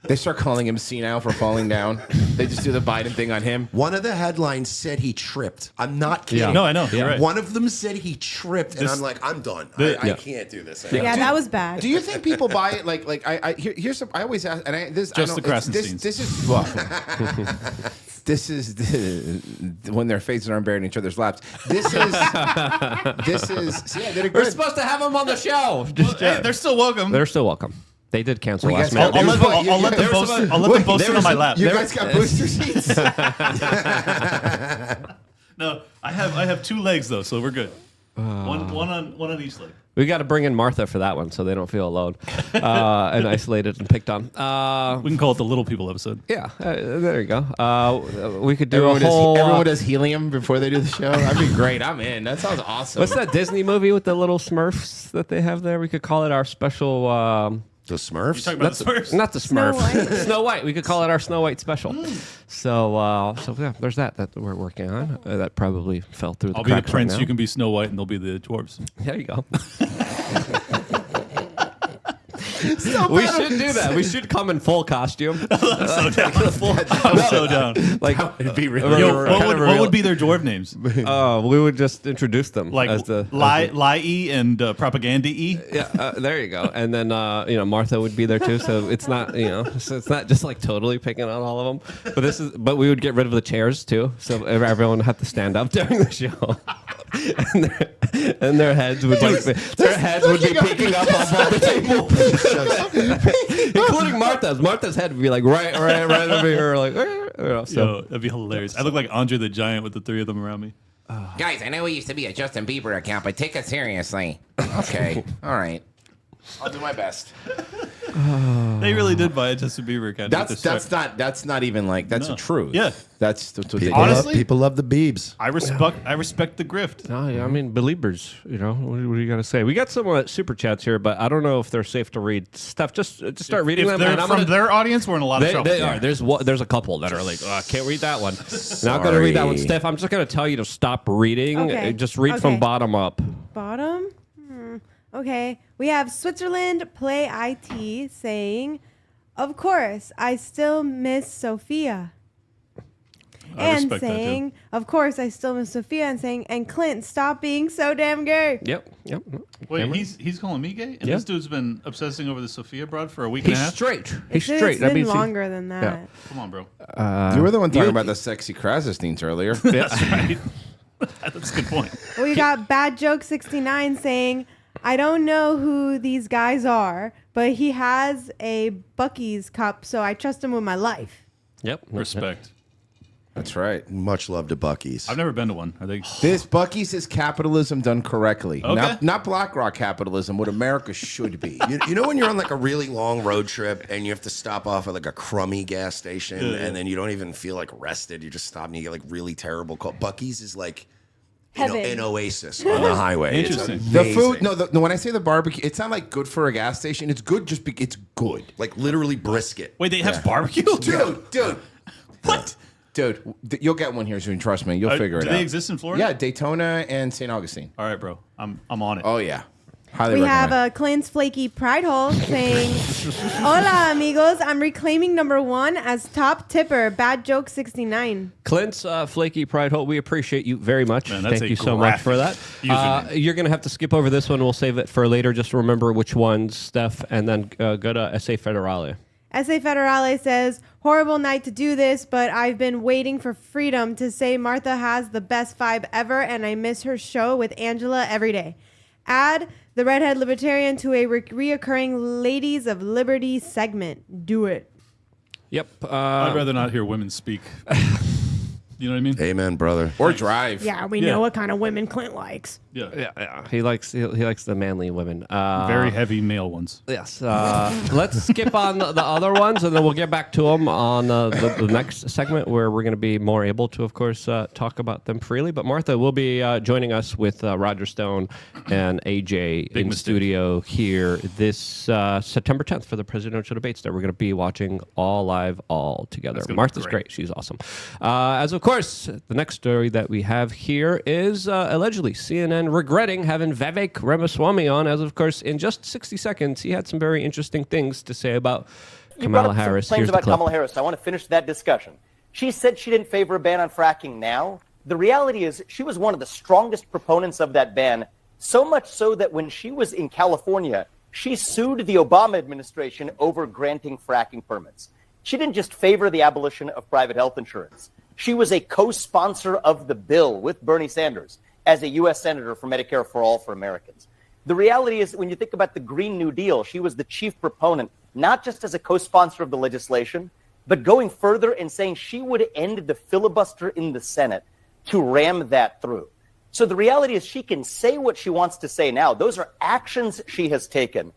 They start calling him senile for falling down. They just do the Biden thing on him.
One of the headlines said he tripped. I'm not kidding.
Yeah. No, I know. You're right.
One of them said he tripped, and
This-
I'm like, I'm done.
the-
I can't do this anymore.
Yeah, that was bad.
Do you think people buy it? Here's some, I always ask, and
Just the Krasensteins.
This is well, this is when their faces aren't buried in each other's laps. This is. See, I did it
We're
good.
supposed to have them on the show.
Hey, they're still welcome.
They're still welcome. They did cancel
We
last
guys got-
minute.
I'll let them both. I'll let them both sit on my lap.
You guys got booster seats.
No, I have 2 legs though, so we're good. One on each leg.
We got to bring in Martha for that one so they don't feel alone and isolated and picked on.
We can call it the Little People episode.
Yeah, there you go. We could do
Everyone,
a whole.
everyone does helium before they do the show. That'd be great. I'm in. That sounds awesome.
What's that Disney movie with the little Smurfs that they have there? We could call it our special.
The Smurfs?
Talking about the Spurs.
Not the
Snow
Smurf.
White.
Snow White. We could call it our Snow White special. So yeah, there's that we're working on. That probably fell through the
I'll be the
cracks
prince.
right now.
You can be Snow White, and they'll be the dwarves.
There you go. We should do that. We should come in full costume.
I'm so down.
Like,
It'd be really.
Yo, what would be their dwarf names?
we would just introduce them
Like
as the
Lie-E and Propaganda-E?
yeah. There you go. And then Martha would be there too. So it's not so it's not just like totally picking on all of them. But we would get rid of the chairs too, so everyone would have to stand up during the show. and their heads would be peeking up above the table, including Martha's. Martha's head would be like right over here, like so.
Yo, that'd be hilarious. I look like Andre the Giant with the 3 of them around me.
Guys, I know we used to be a Justin Bieber account, but take us seriously. Okay. All right. I'll do my best.
They really did buy a Justin Bieber account.
That's not even like that's
No.
the truth.
Yeah.
That's what they
People,
Honestly-
people love the Beebs.
I respect the grift.
No, yeah, I mean, believers, what do you got to say? We got some super chats here, but I don't know if they're safe to read. Stuff, just start reading
If
them.
they're
and I'm
from
gonna-
their audience, we're in a lot of trouble.
They are. There's a couple that are like, oh, I can't read that one. Not going to read that one.
Sorry.
Steph, I'm just going to tell you to stop reading.
Okay.
Just read from
Okay.
bottom up.
Bottom? Okay. We have Switzerland Play IT saying, of course, I still miss Sophia.
I
And
respect that, too.
saying, of course, I still miss Sophia. And saying, and Clint, stop being so damn gay.
Yep.
Wait,
Cameron?
he's calling me gay? And
Yeah.
this dude's been obsessing over the Sophia broad for a week and
He's
a half?
straight. He's
It's
straight. That
been
means he-
longer than that.
Yeah.
Come on, bro.
You were the one talking about the sexy Krasensteins earlier.
That's right. That's a good point.
We got Bad Joke 69 saying, I don't know who these guys are, but he has a Bucky's cup, so I trust him with my life.
Yep.
Respect.
That's right.
Much love to Buc-ee's.
I've never been to one. Are they?
This Buc-ee's is capitalism done correctly.
Okay.
Not BlackRock capitalism, what America should be.
You know when you're on like a really long road trip and you have to stop off at like a crummy gas station and then you don't even feel like rested. You just stop and you get like really terrible cold. Buc-ee's is like an oasis on the highway.
Interesting.
The food, no, when I say the barbecue, it's not like good for a gas station. It's good it's good.
Like literally brisket.
Wait, they have barbecue?
Dude. What? Dude, you'll get one here soon. Trust me. You'll figure it out.
Do they exist in Florida?
Yeah, Daytona and St. Augustine.
All right, bro. I'm on it.
Oh, yeah. Highly
We
recommend.
have a Clint's Flaky Pride Hole saying, Hola, amigos. I'm reclaiming #1 as top tipper. Bad joke 69.
Clint's Flaky Pride Hole, we appreciate you very much.
Man, that's
Thank
a
you so much for that.
username.
You're going to have to skip over this one. We'll save it for later. Just remember which ones, Steph, and then go to SA Federale.
SA Federale says, horrible night to do this, but I've been waiting for freedom to say Martha has the best vibe ever, and I miss her show with Angela every day. Add the redhead libertarian to a reoccurring Ladies of Liberty segment. Do it.
Yep.
I'd rather not hear women speak. You know what I mean?
Amen, brother.
Or drive.
Yeah, we
Yeah.
know what kind of women Clint likes.
Yeah.
Yeah. He likes the manly women.
Very heavy male ones.
Yes. Let's skip on the other ones, and then we'll get back to them on the next segment where we're going to be more able to, of course, talk about them freely. But Martha will be joining us with Roger Stone and AJ in
mistake.
studio here this September 10th for the presidential debates that we're going to be watching all live, all together.
gonna be
Martha's
great.
great. She's awesome. As of course, the next story that we have here is allegedly CNN regretting having Vivek Ramaswamy on, as of course, in just 60 seconds, he had some very interesting things to say about
You brought
Kamala
up some
Harris.
claims
Here's the
about
clip.
Kamala Harris. I want to finish that discussion. She said she didn't favor a ban on fracking now. The reality is she was one of the strongest proponents of that ban, so much so that when she was in California, she sued the Obama administration over granting fracking permits. She didn't just favor the abolition of private health insurance. She was a co-sponsor of the bill with Bernie Sanders as a U.S. Senator for Medicare for All for Americans. The reality is, when you think about the Green New Deal, she was the chief proponent, not just as a co-sponsor of the legislation, but going further and saying she would end the filibuster in the Senate to ram that through. So the reality is she can say what she wants to say now. Those are actions she has taken.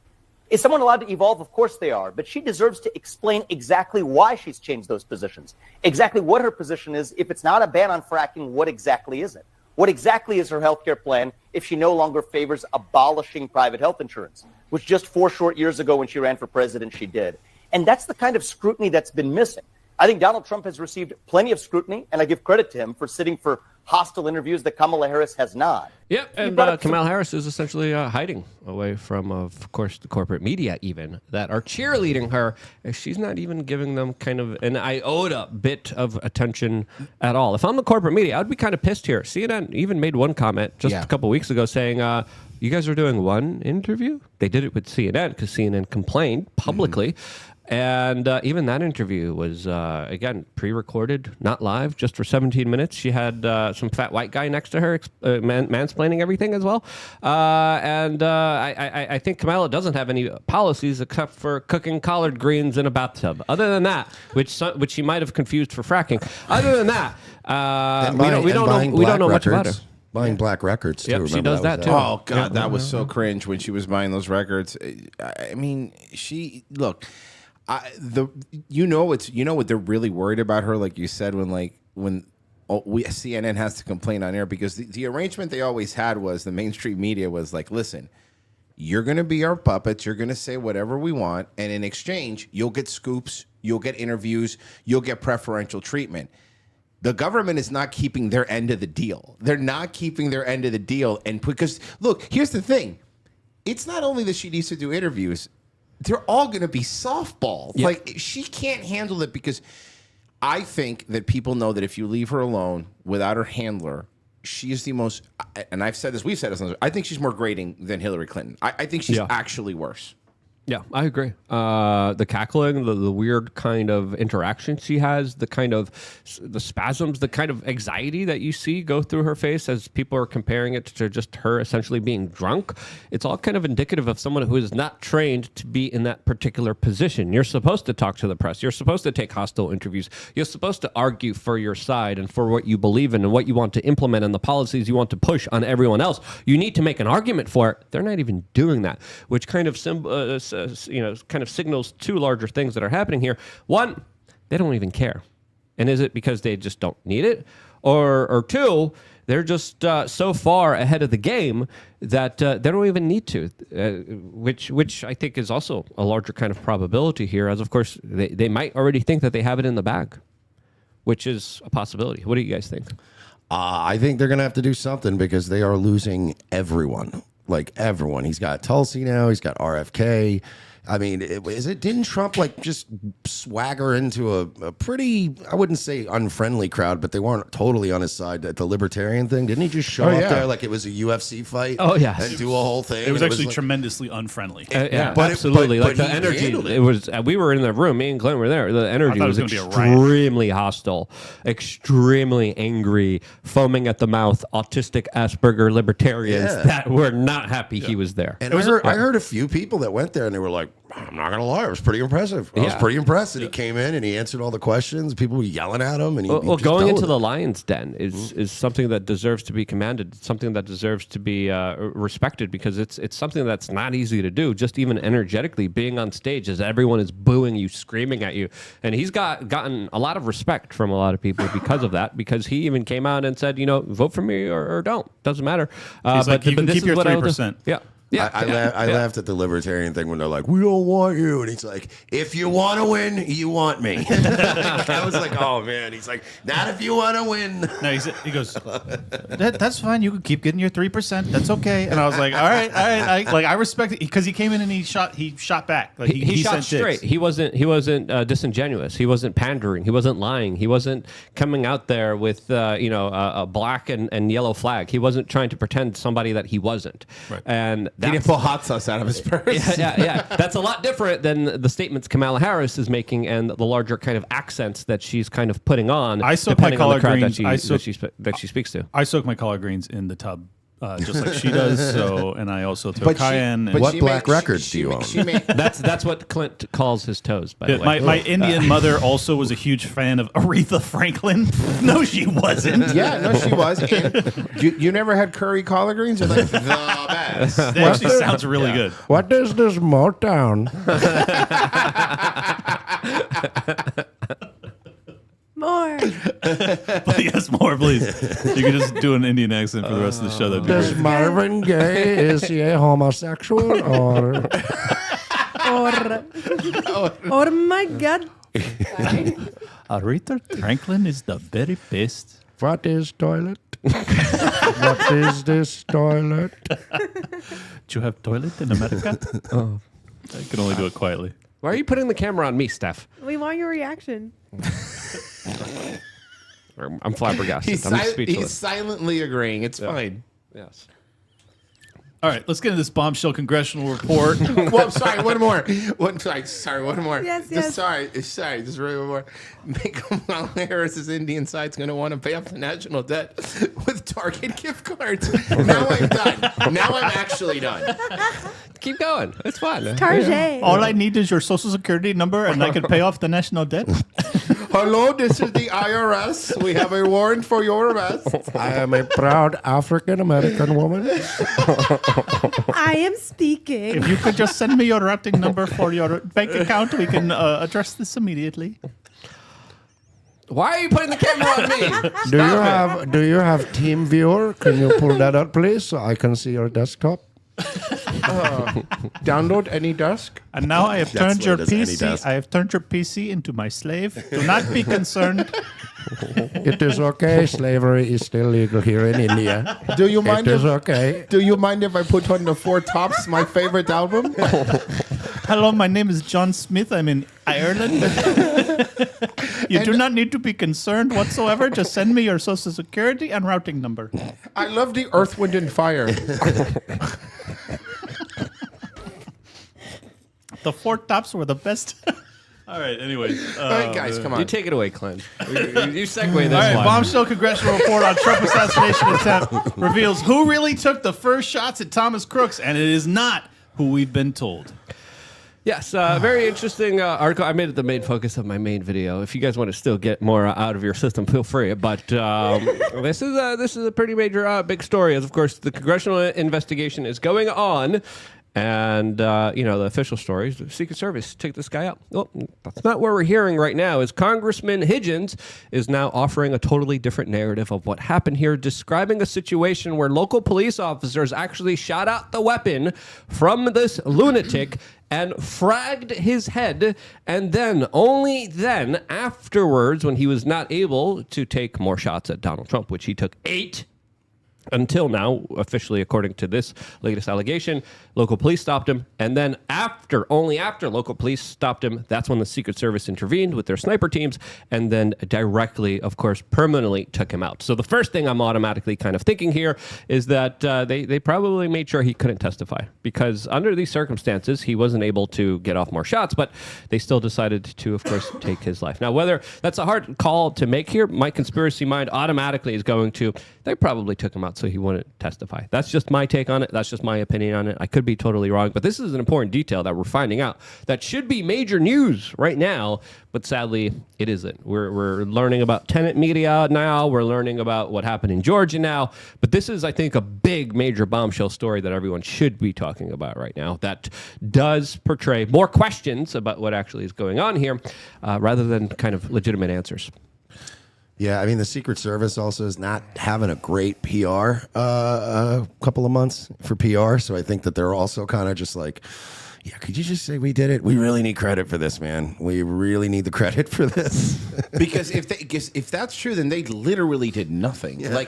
Is someone allowed to evolve? Of course they are. But she deserves to explain exactly why she's changed those positions, exactly what her position is. If it's not a ban on fracking, what exactly is it? What exactly is her health care plan if she no longer favors abolishing private health insurance, which just 4 short years ago when she ran for president, she did? And that's the kind of scrutiny that's been missing. I think Donald Trump has received plenty of scrutiny, and I give credit to him for sitting for hostile interviews that Kamala Harris has not.
Yep, and Kamala Harris is essentially hiding away from, of course, the corporate media even that are cheerleading her. She's not even giving them kind of an iota bit of attention at all. If I'm the corporate media, I'd be kind of pissed here. CNN even made one comment just a couple weeks ago saying, you guys are doing one interview? They did it with CNN because CNN complained publicly. And even that interview was, again, pre-recorded, not live, just for 17 minutes. She had some fat white guy next to her mansplaining everything as well. I think Kamala doesn't have any policies except for cooking collard greens in a bathtub. Other than that, which she might have confused for fracking. Other than that, we don't know much about her.
Buying black records, too.
Yep, she does that, too.
Oh, God, that was so cringe when she was buying those records. I mean, you know what they're really worried about her, like you said, when CNN has to complain on air, because the arrangement they always had was the mainstream media was like, listen, you're going to be our puppets, you're going to say whatever we want, and in exchange, you'll get scoops, you'll get interviews, you'll get preferential treatment. The government is not keeping their end of the deal. They're not keeping their end of the deal. And because, look, here's the thing. It's not only that she needs to do interviews. They're all going to be softballs.
Yep.
Like, she can't handle it, because I think that people know that if you leave her alone without her handler, she is the most, and we've said this, I think she's more grating than Hillary Clinton. I think she's actually worse.
Yeah, I agree. The cackling, the weird kind of interaction she has, the spasms, the kind of anxiety that you see go through her face as people are comparing it to just her essentially being drunk. It's all kind of indicative of someone who is not trained to be in that particular position. You're supposed to talk to the press. You're supposed to take hostile interviews. You're supposed to argue for your side and for what you believe in and what you want to implement and the policies you want to push on everyone else. You need to make an argument for it. They're not even doing that, which kind of kind of signals two larger things that are happening here. One, they don't even care. And is it because they just don't need it? Or two, they're just so far ahead of the game that they don't even need to, which I think is also a larger kind of probability here, as of course they might already think that they have it in the bag, which is a possibility. What do you guys think?
I think they're going to have to do something because they are losing everyone. Like everyone. He's got Tulsi now. He's got RFK. I mean, didn't Trump like just swagger into a pretty, I wouldn't say unfriendly crowd, but they weren't totally on his side at the libertarian thing? Didn't he just show up there like it was a UFC fight?
Oh, yeah.
And do a whole thing?
It was actually tremendously unfriendly.
Yeah, absolutely. Like the energy, it was, we were in the room, me and Glenn were there. The energy was extremely hostile, extremely angry, foaming at the mouth, autistic Asperger libertarians that were not happy he was there.
And I heard a few people that went there and they were like, I'm not going to lie, it was pretty impressive. I was pretty impressed. And he came in and he answered all the questions. People were yelling at him. And he
going into the lion's den is something that deserves to be commanded, something that deserves to be respected, because it's something that's not easy to do, just even energetically being on stage as everyone is booing you, screaming at you. And he's gotten a lot of respect from a lot of people because of that, because he even came out and said, vote for me or don't. Doesn't matter.
He's like, you can keep your 3%.
Yeah. Yeah,
I laughed at the libertarian thing when they're like, we don't want you. And he's like, if you want to win, you want me. I was like, oh, man. He's like, not if you want to win.
No, he goes, that's fine. You can keep getting your 3%. That's okay. And I was like, all right. I respect it because he came in and he shot back. Like
he shot straight. He wasn't disingenuous. He wasn't pandering. He wasn't lying. He wasn't coming out there with a black and yellow flag. He wasn't trying to pretend somebody that he wasn't.
Right.
And
he didn't pull hot sauce out of his purse.
Yeah. That's a lot different than the statements Kamala Harris is making and the larger kind of accents that she's kind of putting on.
I soak my collard greens.
That she speaks to.
I soak my collard greens in the tub. Just like she does. So, and I also throw cayenne.
What black records do you own?
That's what Clint calls his toes. By the way,
my Indian mother also was a huge fan of Aretha Franklin. No, she wasn't.
Yeah, no, she was. You never had curry collard greens? They're like the best.
That actually sounds really good.
What is this Motown?
More.
Yes, more, please. You can just do an Indian accent for the rest of the show. That'd be
Is
great.
Marvin Gaye, is he a homosexual or
Oh my God.
Aretha Franklin is the very best.
what is toilet? What is this toilet?
Do you have toilet in America? I can only do it quietly.
Why are you putting the camera on me, Steph?
We want your reaction.
I'm flabbergasted. I'm speechless.
He's silently agreeing. It's fine.
Yes.
All right, let's get into this bombshell congressional report.
Well, sorry, one more. One more.
Yes.
Sorry, just really one more. Kamala Harris's Indian side's going to want to pay off the national debt with Target gift cards. Now I'm done. Now I'm actually done.
Keep going. It's fun.
Target.
All I need is your social security number, and I can pay off the national debt.
Hello, this is the IRS. We have a warrant for your arrest.
I am a proud African American woman.
I am speaking.
If you could just send me your routing number for your bank account, we can address this immediately.
Why are you putting the camera on me?
Do you have Team Viewer? Can you pull that up, please, so I can see your desktop?
Download any desk.
And now I have turned your
what it is,
PC.
AnyDesk.
I have turned your PC into my slave. Do not be concerned.
It is okay. Slavery is still legal here in India.
Do you mind?
It is okay.
Do you mind if I put on the Four Tops, my favorite album?
Hello, my name is John Smith. I'm in Ireland. You do not need to be concerned whatsoever. Just send me your social security and routing number.
I love the Earth, Wind, and Fire.
The Four Tops were the best. All right, anyways.
All right, guys, come on.
You take it away, Clint. You segue this
All right,
one.
bombshell congressional report on Trump assassination attempt reveals who really took the first shots at Thomas Crooks, and it is not who we've been told.
Yes, very interesting article. I made it the main focus of my main video. If you guys want to still get more out of your system, feel free. But this is a pretty major, big story. As of course, the congressional investigation is going on. And, the official stories, the Secret Service took this guy out. Well, that's not what we're hearing right now, is Congressman Higgins is now offering a totally different narrative of what happened here, describing a situation where local police officers actually shot out the weapon from this lunatic and fragged his head. And then, only then, afterwards, when he was not able to take more shots at Donald Trump, which he took 8 until now, officially, according to this latest allegation, local police stopped him. And then only after local police stopped him, that's when the Secret Service intervened with their sniper teams and then directly, of course, permanently took him out. So the first thing I'm automatically kind of thinking here is that they probably made sure he couldn't testify, because under these circumstances, he wasn't able to get off more shots, but they still decided to, of course, take his life. Now, whether that's a hard call to make here, my conspiracy mind automatically is going to, they probably took him out so he wouldn't testify. That's just my take on it. That's just my opinion on it. I could be totally wrong, but this is an important detail that we're finding out that should be major news right now, but sadly it isn't. We're learning about tenant media now. We're learning about what happened in Georgia now, but this is, I think, a big major bombshell story that everyone should be talking about right now that does portray more questions about what actually is going on here rather than kind of legitimate answers.
Yeah, I mean, the Secret Service also is not having a great PR couple of months for PR. So I think that they're also kind of just like, yeah, could you just say we did it? We really need credit for this, man. We really need the credit for this.
Because if that's true, then they literally did nothing. Yeah.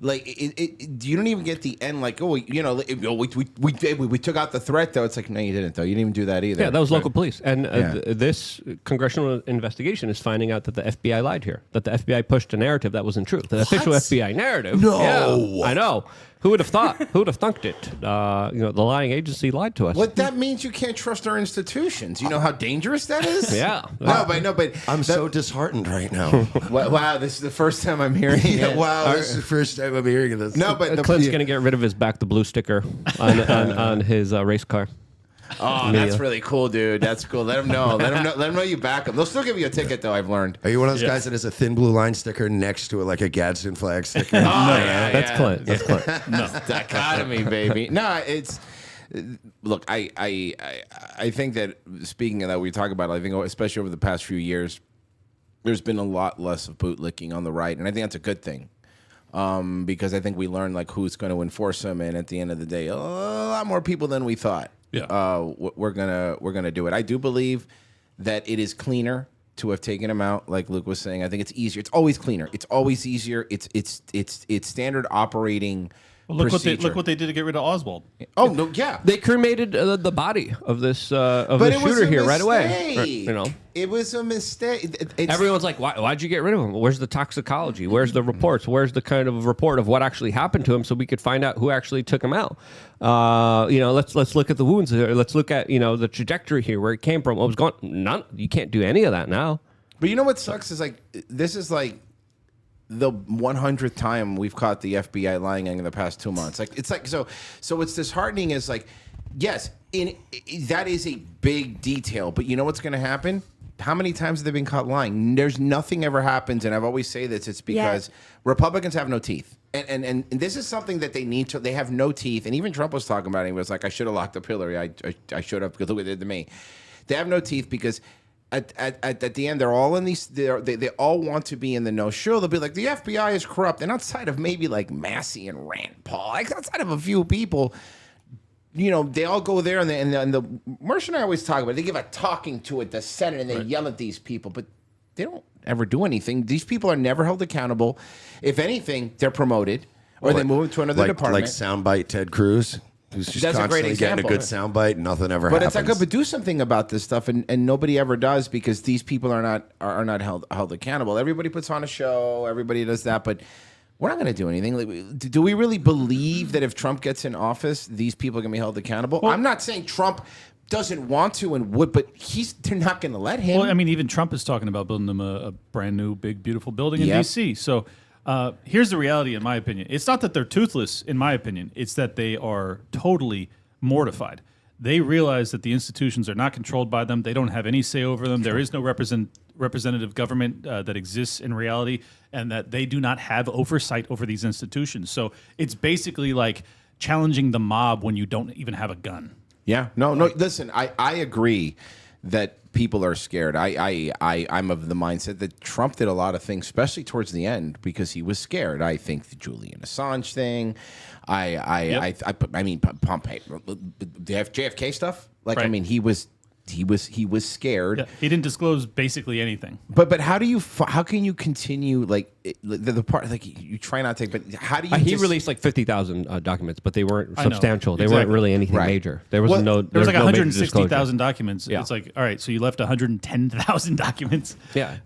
Like you don't even get the end. Like, we took out the threat, though. It's like, no, you didn't, though. You didn't even do that either.
Yeah, that was local police. And this congressional investigation is finding out that the FBI lied here, that the FBI pushed a narrative that wasn't true. The official FBI narrative.
No.
Yeah, I know. Who would have thought? Who would have thunked it? The lying agency lied to us.
What that means, you can't trust our institutions. You know how dangerous that is?
Yeah.
But
I'm so disheartened right now.
Wow, this is the first time I'm hearing it.
Wow, this is the first time I'm hearing this.
No, but
Clint's going to get rid of his back the blue sticker on his race car.
Oh, that's really cool, dude. That's cool. Let them know. Let them know you back them. They'll still give you a ticket, though. I've learned.
Are you one of those guys that has a thin blue line sticker next to it, like a Gadsden flag sticker?
That's Clint. That's Clint.
No, dichotomy, baby. No, it's. Look, I think that, speaking of that, we talk about it, I think especially over the past few years, there's been a lot less of bootlicking on the right, and I think that's a good thing. Because I think we learned like who's going to enforce them, and at the end of the day, a lot more people than we thought.
Yeah.
We're gonna do it. I do believe that it is cleaner to have taken him out, like Luke was saying. I think it's easier. It's always cleaner. It's always easier. It's standard operating.
Well, look what they did to get rid of Oswald.
Oh no, yeah.
They cremated the body of this the shooter here right away.
It was a mistake.
Everyone's like, why'd you get rid of him? Where's the toxicology? Where's the reports? Where's the kind of report of what actually happened to him, so we could find out who actually took him out? Let's look at the wounds here. Let's look at the trajectory here, where it came from, what was going. None. You can't do any of that now.
But you know what sucks is this is the 100th time we've caught the FBI lying in the past 2 months. So it's disheartening. Is yes, that is a big detail, but you know what's going to happen? How many times have they been caught lying? There's nothing ever happens, and I've always say this. It's because Republicans have no teeth, and this is something that they need to. They have no teeth, and even Trump was talking about it. He was like, "I should have locked up Hillary. I should have, because look what they did to me." They have no teeth because. At the end, they're all in these. They all want to be in the know. Sure, they'll be like, the FBI is corrupt, and outside of maybe like Massey and Rand Paul, outside of a few people, they all go there, and the Mersh and I always talk about it. They give a talking to at the Senate, and they yell at these people, but they don't ever do anything. These people are never held accountable. If anything, they're promoted or they move to another department.
Like soundbite Ted Cruz. Who's just
That's
constantly getting a good soundbite and nothing ever happens.
But it's but do something about this stuff, and nobody ever does, because these people are not held accountable. Everybody puts on a show, everybody does that, but we're not going to do anything. Do we really believe that if Trump gets in office, these people are going to be held accountable? I'm not saying Trump doesn't want to and would, but they're not going to let him.
Well, I mean, even Trump is talking about building them a brand new, big, beautiful building in D.C. So here's the reality, in my opinion. It's not that they're toothless, in my opinion. It's that they are totally mortified. They realize that the institutions are not controlled by them. They don't have any say over them. There is no representative government that exists in reality, and that they do not have oversight over these institutions. So it's basically like challenging the mob when you don't even have a gun.
Yeah. No. Listen, I agree that people are scared. I'm of the mindset that Trump did a lot of things, especially towards the end, because he was scared. I think the Julian Assange thing. I mean, Pompeo, the JFK stuff. Like, right. I mean, he was scared.
Yeah, he didn't disclose basically anything.
But how can you continue the part like you try not to? But how do you?
He released like 50,000 documents, but they weren't substantial. They weren't really anything major. There was
there was like 160,000 documents. Yeah. It's like, all right, so you left 110,000 documents.
Yeah,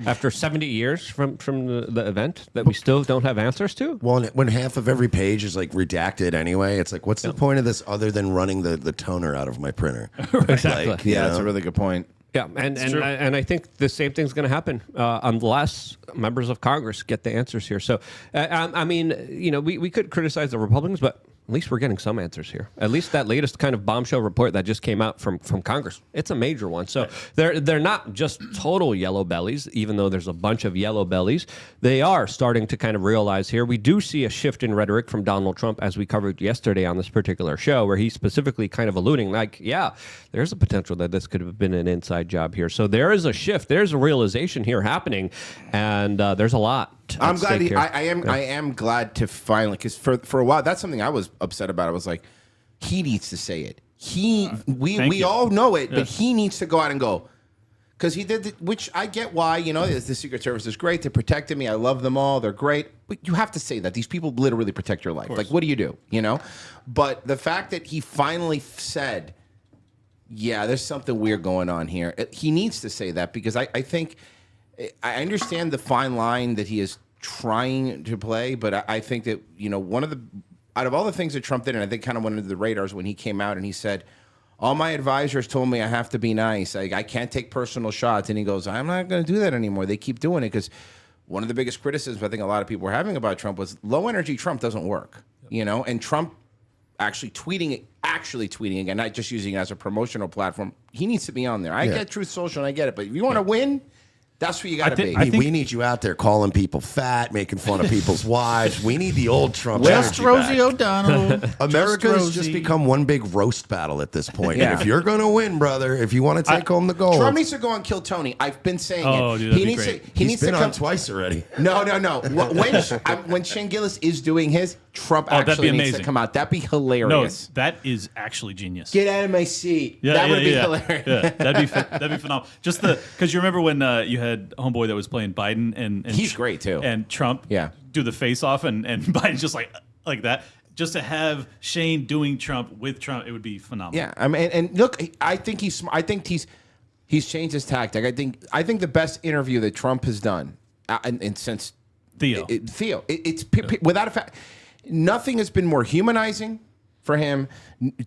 after 70 years from the event that we still don't have answers to.
Well, when half of every page is like redacted anyway, it's like, what's the point of this other than running the toner out of my printer?
Exactly.
Like,
yeah, that's a really good point.
Yeah, and I think the same thing's going to happen unless members of Congress get the answers here. So, I mean, we could criticize the Republicans, but at least we're getting some answers here. At least that latest kind of bombshell report that just came out from Congress, it's a major one. So they're not just total yellow bellies, even though there's a bunch of yellow bellies. They are starting to kind of realize here. We do see a shift in rhetoric from Donald Trump, as we covered yesterday on this particular show, where he's specifically kind of alluding like, yeah, there's a potential that this could have been an inside job here. So there is a shift. There's a realization here happening, and there's a lot.
I'm glad. I am glad to finally, because for a while that's something I was upset about. I was like, he needs to say it. We all know it, but he needs to go out and go, because he did, which I get why. The Secret Service is great. They protected me. I love them all. They're great. But you have to say that these people literally protect your life. Like, what do you do? But the fact that he finally said, yeah, there's something weird going on here. He needs to say that, because I think. I understand the fine line that he is trying to play, but I think that, out of all the things that Trump did, and I think kind of went under the radars when he came out and he said, all my advisors told me I have to be nice. I can't take personal shots. And he goes, I'm not going to do that anymore. They keep doing it, because one of the biggest criticisms I think a lot of people were having about Trump was low energy Trump doesn't work, and Trump actually tweeting again, not just using it as a promotional platform. He needs to be on there. I get Truth Social and I get it, but if you want to win, that's where you got to be.
We need you out there calling people fat, making fun of people's wives. We need the old Trump.
Just Rosie O'Donnell.
America's just become one big roast battle at this point. And if you're going to win, brother, if you want to take home the gold,
Trump needs to go and kill Tony. I've been saying it.
Dude, he needs to.
He's been on twice already.
No. When Shane Gillis is doing his, Trump actually needs to come out. That'd be hilarious.
No, that is actually genius.
Get out of my seat. That would be hilarious.
Yeah, that'd be phenomenal. Just because you remember when you had homeboy that was playing Biden and
he's great too,
and Trump do the face off and Biden's just like that. Just to have Shane doing Trump with Trump, it would be phenomenal.
Yeah, I mean, and look, I think he's smart. I think he's changed his tactic. I think the best interview that Trump has done, and since
Theo,
it's without a fact, nothing has been more humanizing for him,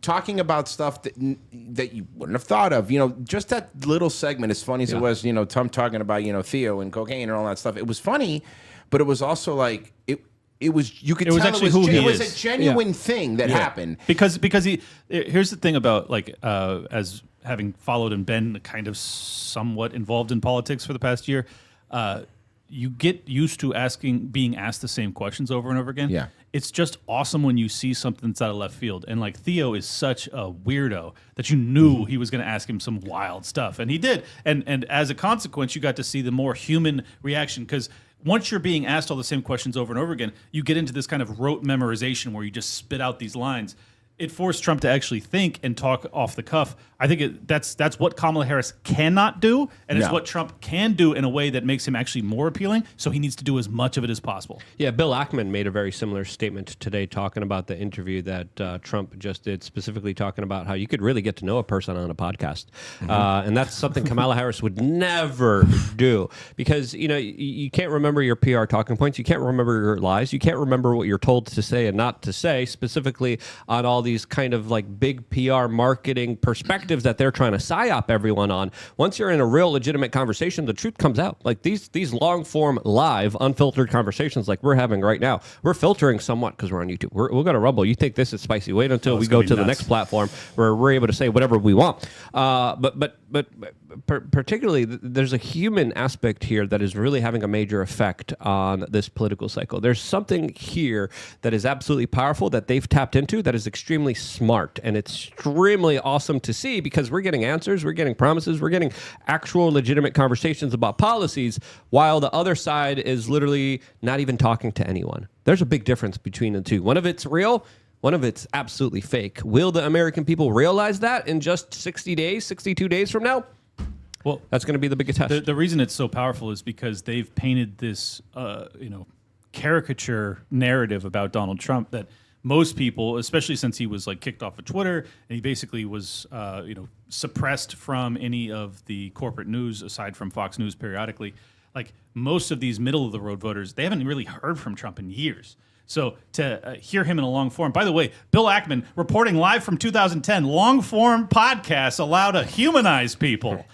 talking about stuff that you wouldn't have thought of. Just that little segment, as funny as it was, Tom talking about, Theo and cocaine and all that stuff. It was funny, but it was also like, it was, you could tell
actually who he
it was
is.
a genuine thing that happened.
Because here's the thing about, as having followed and been kind of somewhat involved in politics for the past year, you get used to being asked the same questions over and over again.
Yeah.
It's just awesome when you see something that's out of left field. And Theo is such a weirdo that you knew he was going to ask him some wild stuff. And he did. And as a consequence, you got to see the more human reaction, because once you're being asked all the same questions over and over again, you get into this kind of rote memorization where you just spit out these lines. It forced Trump to actually think and talk off the cuff. I think that's what Kamala Harris cannot do, and it's what Trump can do in a way that makes him actually more appealing. So he needs to do as much of it as possible.
Yeah, Bill Ackman made a very similar statement today, talking about the interview that Trump just did, specifically talking about how you could really get to know a person on a podcast, and that's something Kamala Harris would never do, because you can't remember your PR talking points, you can't remember your lies, you can't remember what you're told to say and not to say, specifically on all these kind of like big PR marketing perspectives that they're trying to psyop everyone on. Once you're in a real legitimate conversation, the truth comes out. Like these long form, live, unfiltered conversations like we're having right now, we're filtering somewhat because we're on YouTube. We'll go to Rumble. You think this is spicy? Wait until we go to the next platform where we're able to say whatever we want. But particularly, there's a human aspect here that is really having a major effect on this political cycle. There's something here that is absolutely powerful that they've tapped into that is extremely smart and extremely awesome to see, because we're getting answers, we're getting promises, we're getting actual legitimate conversations about policies, while the other side is literally not even talking to anyone. There's a big difference between the two. One of it's real, one of it's absolutely fake. Will the American people realize that in just 60 days, 62 days from now? Well, that's going to be the biggest test.
The reason it's so powerful is because they've painted this, caricature narrative about Donald Trump that most people, especially since he was like kicked off of Twitter and he basically was, suppressed from any of the corporate news aside from Fox News periodically. Like most of these middle of the road voters, they haven't really heard from Trump in years. So to hear him in a long form, by the way, Bill Ackman reporting live from 2010, long form podcasts allow to humanize people.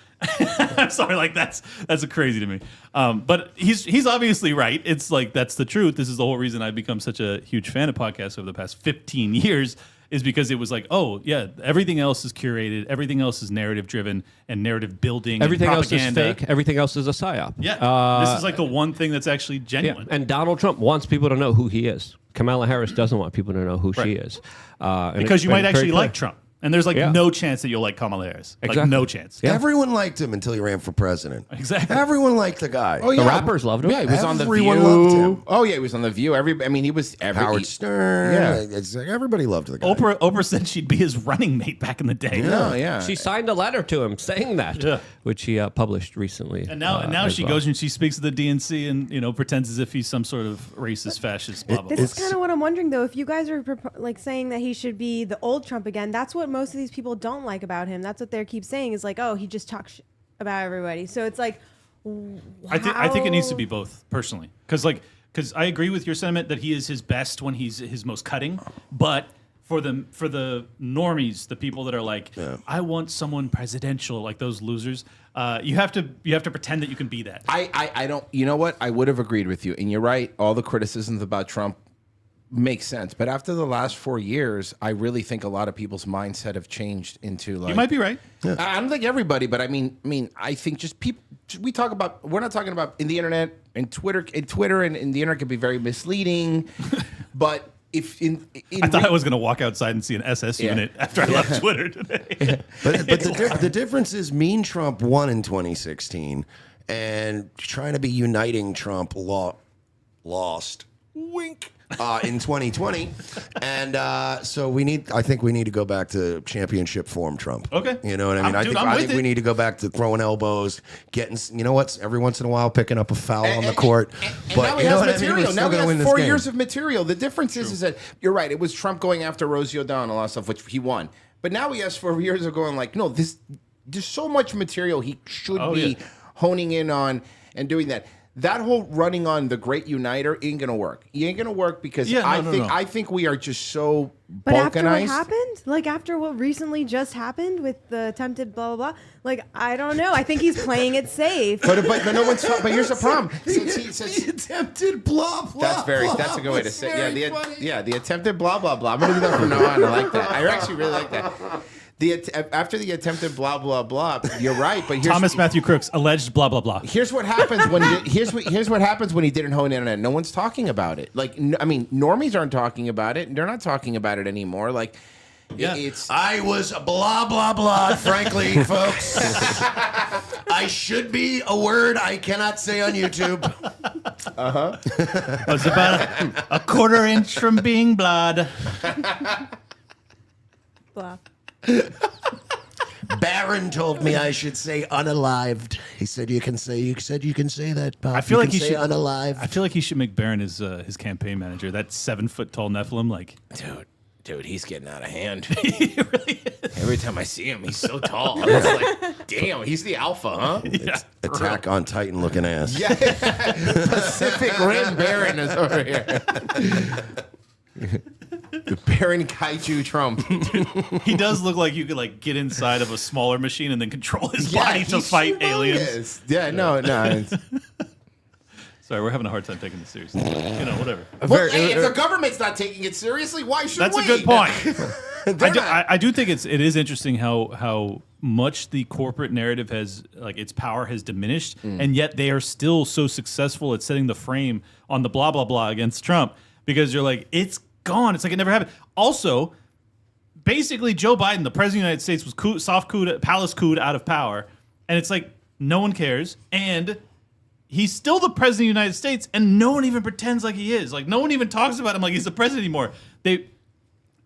I'm sorry, like that's crazy to me. But he's obviously right. It's like that's the truth. This is the whole reason I've become such a huge fan of podcasts over the past 15 years, is because it was like, oh yeah, everything else is curated, everything else is narrative driven and narrative building.
Everything
and
else is fake. Everything else is a psyop.
Yeah, this is like the one thing that's actually genuine.
Yeah. And Donald Trump wants people to know who he is. Kamala Harris doesn't want people to know who she is.
Because you might actually like Trump. And there's no chance that you'll like Kamala Harris.
Exactly.
Like no chance.
Yeah. Everyone liked him until he ran for president.
Exactly.
Everyone liked the guy.
Oh, yeah.
The rappers loved him.
Yeah, he was on The View.
Everyone loved him.
Oh, yeah, he was on The View. He was
Howard Stern.
Yeah.
It's like everybody loved the guy.
Oprah said she'd be his running mate back in the day.
No, yeah.
She signed a letter to him saying that, which he published recently.
And now she goes and she speaks to the DNC and pretends as if he's some sort of racist, fascist, blah, blah, blah.
This is kind of what I'm wondering, though. If you guys are saying that he should be the old Trump again, that's what most of these people don't like about him. That's what they keep saying is like, oh, he just talks about everybody. So it's like,
I think it needs to be both, personally, because I agree with your sentiment that he is his best when he's his most cutting, but for the normies, the people that are like, I want someone presidential, like those losers, you have to pretend that you can be that.
I don't. You know what? I would have agreed with you, and you're right. All the criticisms about Trump makes sense, but after the last 4 years, I really think a lot of people's mindset have changed into like.
You might be right.
Yeah. I don't think everybody, but I mean, I think just people. We talk about. We're not talking about in the internet and Twitter. And the internet can be very misleading, but. I
thought I was going to walk outside and see an SS unit after I left Twitter today.
But the difference is Mean Trump won in 2016, and trying to be uniting Trump lost. Wink. In 2020, and so I think we need to go back to championship form Trump.
Okay,
you know what I mean. I think we need to go back to throwing elbows, getting every once in a while picking up a foul on the court.
But now he has material. Now he has 4 years of material. The difference is that you're right. It was Trump going after Rosie O'Donnell, a lot of stuff, which he won. But now he has 4 years of going like, no, there's so much material he should be honing in on and doing that. That whole running on the great uniter ain't gonna work. It ain't gonna work because I think we are just so balkanized.
But after what happened, like after what recently just happened with the attempted blah blah blah, like I don't know. I think he's playing it safe.
But no one's. But here's the problem.
The attempted blah blah.
That's a good way to say. Yeah, the attempted blah blah blah. I'm gonna do that from now on. I like that. I actually really like that. After the attempted blah blah blah, you're right. But
Thomas Matthew Crooks alleged blah blah blah.
Here's what happens when here's what happens when he didn't hone in on it. No one's talking about it. Like normies aren't talking about it. They're not talking about it anymore. Like
I was blah blah blah. Frankly, folks, I should be a word I cannot say on YouTube.
I was about a quarter inch from being blood.
Blah.
Barron told me I should say unalived. He said you can say that. Pop.
I feel like he
should unalived.
I feel like he should make Barron his campaign manager. That 7 foot tall Nephilim, like
dude, he's getting out of hand.
He really is.
Every time I see him, he's so tall. I was like, damn, he's the alpha, huh?
Yeah,
Attack on Titan looking ass.
Yeah, Pacific Rim Barron is over here. Baron Kaiju Trump.
He does look like you could like get inside of a smaller machine and then control his body to fight aliens.
Yeah, no. It's,
Sorry, we're having a hard time taking this seriously. Whatever.
well, hey, if the government's not taking it seriously, why should
That's
we?
a good point. I do think it is interesting how much the corporate narrative has, like, its power has diminished, and yet they are still so successful at setting the frame on the blah blah blah against Trump, because you're like, it's gone. It's like it never happened. Also, basically, Joe Biden, the president of the United States, was palace cooed out of power, and it's like no one cares, and he's still the president of the United States, and no one even pretends like he is. Like, no one even talks about him like he's the president anymore.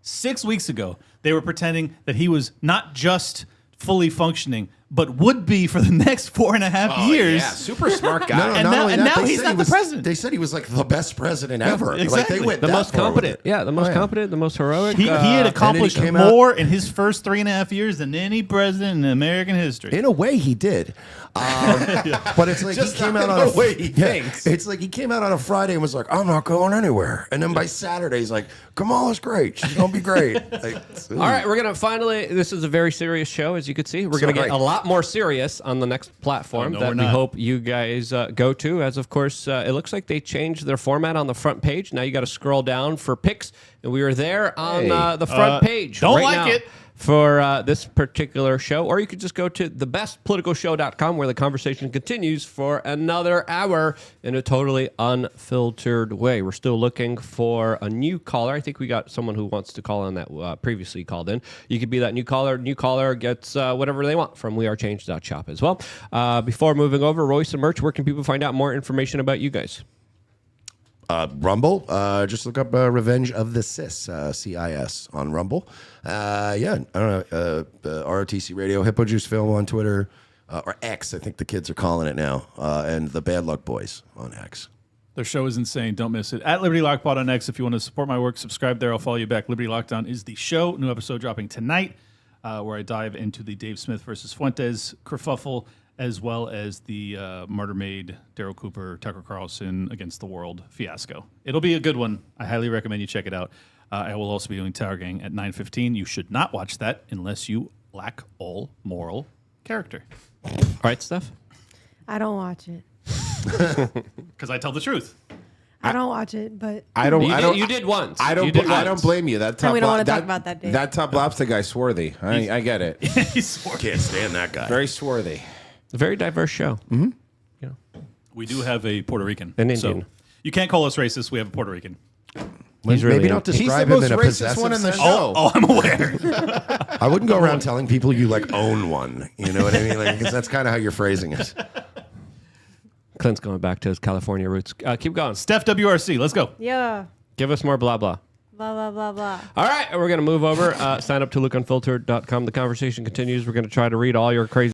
6 weeks ago, they were pretending that he was not just fully functioning, but would be for the next 4.5 years.
Yeah, super smart guy.
Now he's not the president.
They said he was like the best president ever.
Exactly.
Like, they went
The
that
most
far with
competent.
it.
Yeah, the most competent, the most heroic.
He had accomplished
came out-
more in his first 3.5 years than any president in American history.
In a way, he did. But it's like
Just
he came
not
out
in
on
the way he thinks.
It's like he came out on a Friday and was like, "I'm not going anywhere," and then by Saturday he's like, "Kamala's great. She's gonna be great." Like,
All right, we're gonna finally. This is a very serious show, as you can see. We're gonna get a lot more serious on the next platform that we hope you guys go to. As of course, it looks like they changed their format on the front page. Now you got to scroll down for picks, and we are there on the front page.
Don't
right
like
now
it.
For this particular show, or you could just go to thebestpoliticalshow.com, where the conversation continues for another hour in a totally unfiltered way. We're still looking for a new caller. I think we got someone who wants to call in that previously called in. You could be that new caller. New caller gets whatever they want from wearechange.shop as well. Before moving over, Royce and Merch, where can people find out more information about you guys?
Rumble. Just look up Revenge of the Cis, CIS on Rumble. I don't know. ROTC Radio, Hippo Juice Film on Twitter, or X, I think the kids are calling it now, and the Bad Luck Boys on X.
Their show is insane. Don't miss it. At Liberty Lockpod on X, if you want to support my work, subscribe there. I'll follow you back. Liberty Lockdown is the show. New episode dropping tonight, where I dive into the Dave Smith versus Fuentes kerfuffle, as well as the Murder Maid, Daryl Cooper, Tucker Carlson against the world fiasco. It'll be a good one. I highly recommend you check it out. I will also be doing Tower Gang at 9:15. You should not watch that unless you lack all moral character.
All right, Steph?
I don't watch it.
Because I tell the truth.
I don't watch it, but
You did once.
I don't blame you. That top
we don't want to talk about that, Dave.
That top lobster guy's swarthy. I get it.
He's sworn.
Can't stand that guy.
Very swarthy.
A very diverse show. Mm-hmm. Yeah.
We do have a Puerto Rican.
An Indian.
So you can't call us racist. We have a Puerto Rican.
Maybe don't describe him in a possessive
one in the
sense.
show.
Oh, I'm aware.
I wouldn't go around telling people you like own one. You know what I mean? Because that's kind of how you're phrasing it.
Clint's going back to his California roots. Keep going.
Steph WRC. Let's go.
yeah,
Give us more blah, blah.
blah blah blah blah.
All right, we're going to move over. Sign up to lookunfiltered.com. The conversation continues. We're going to try to read all your crazy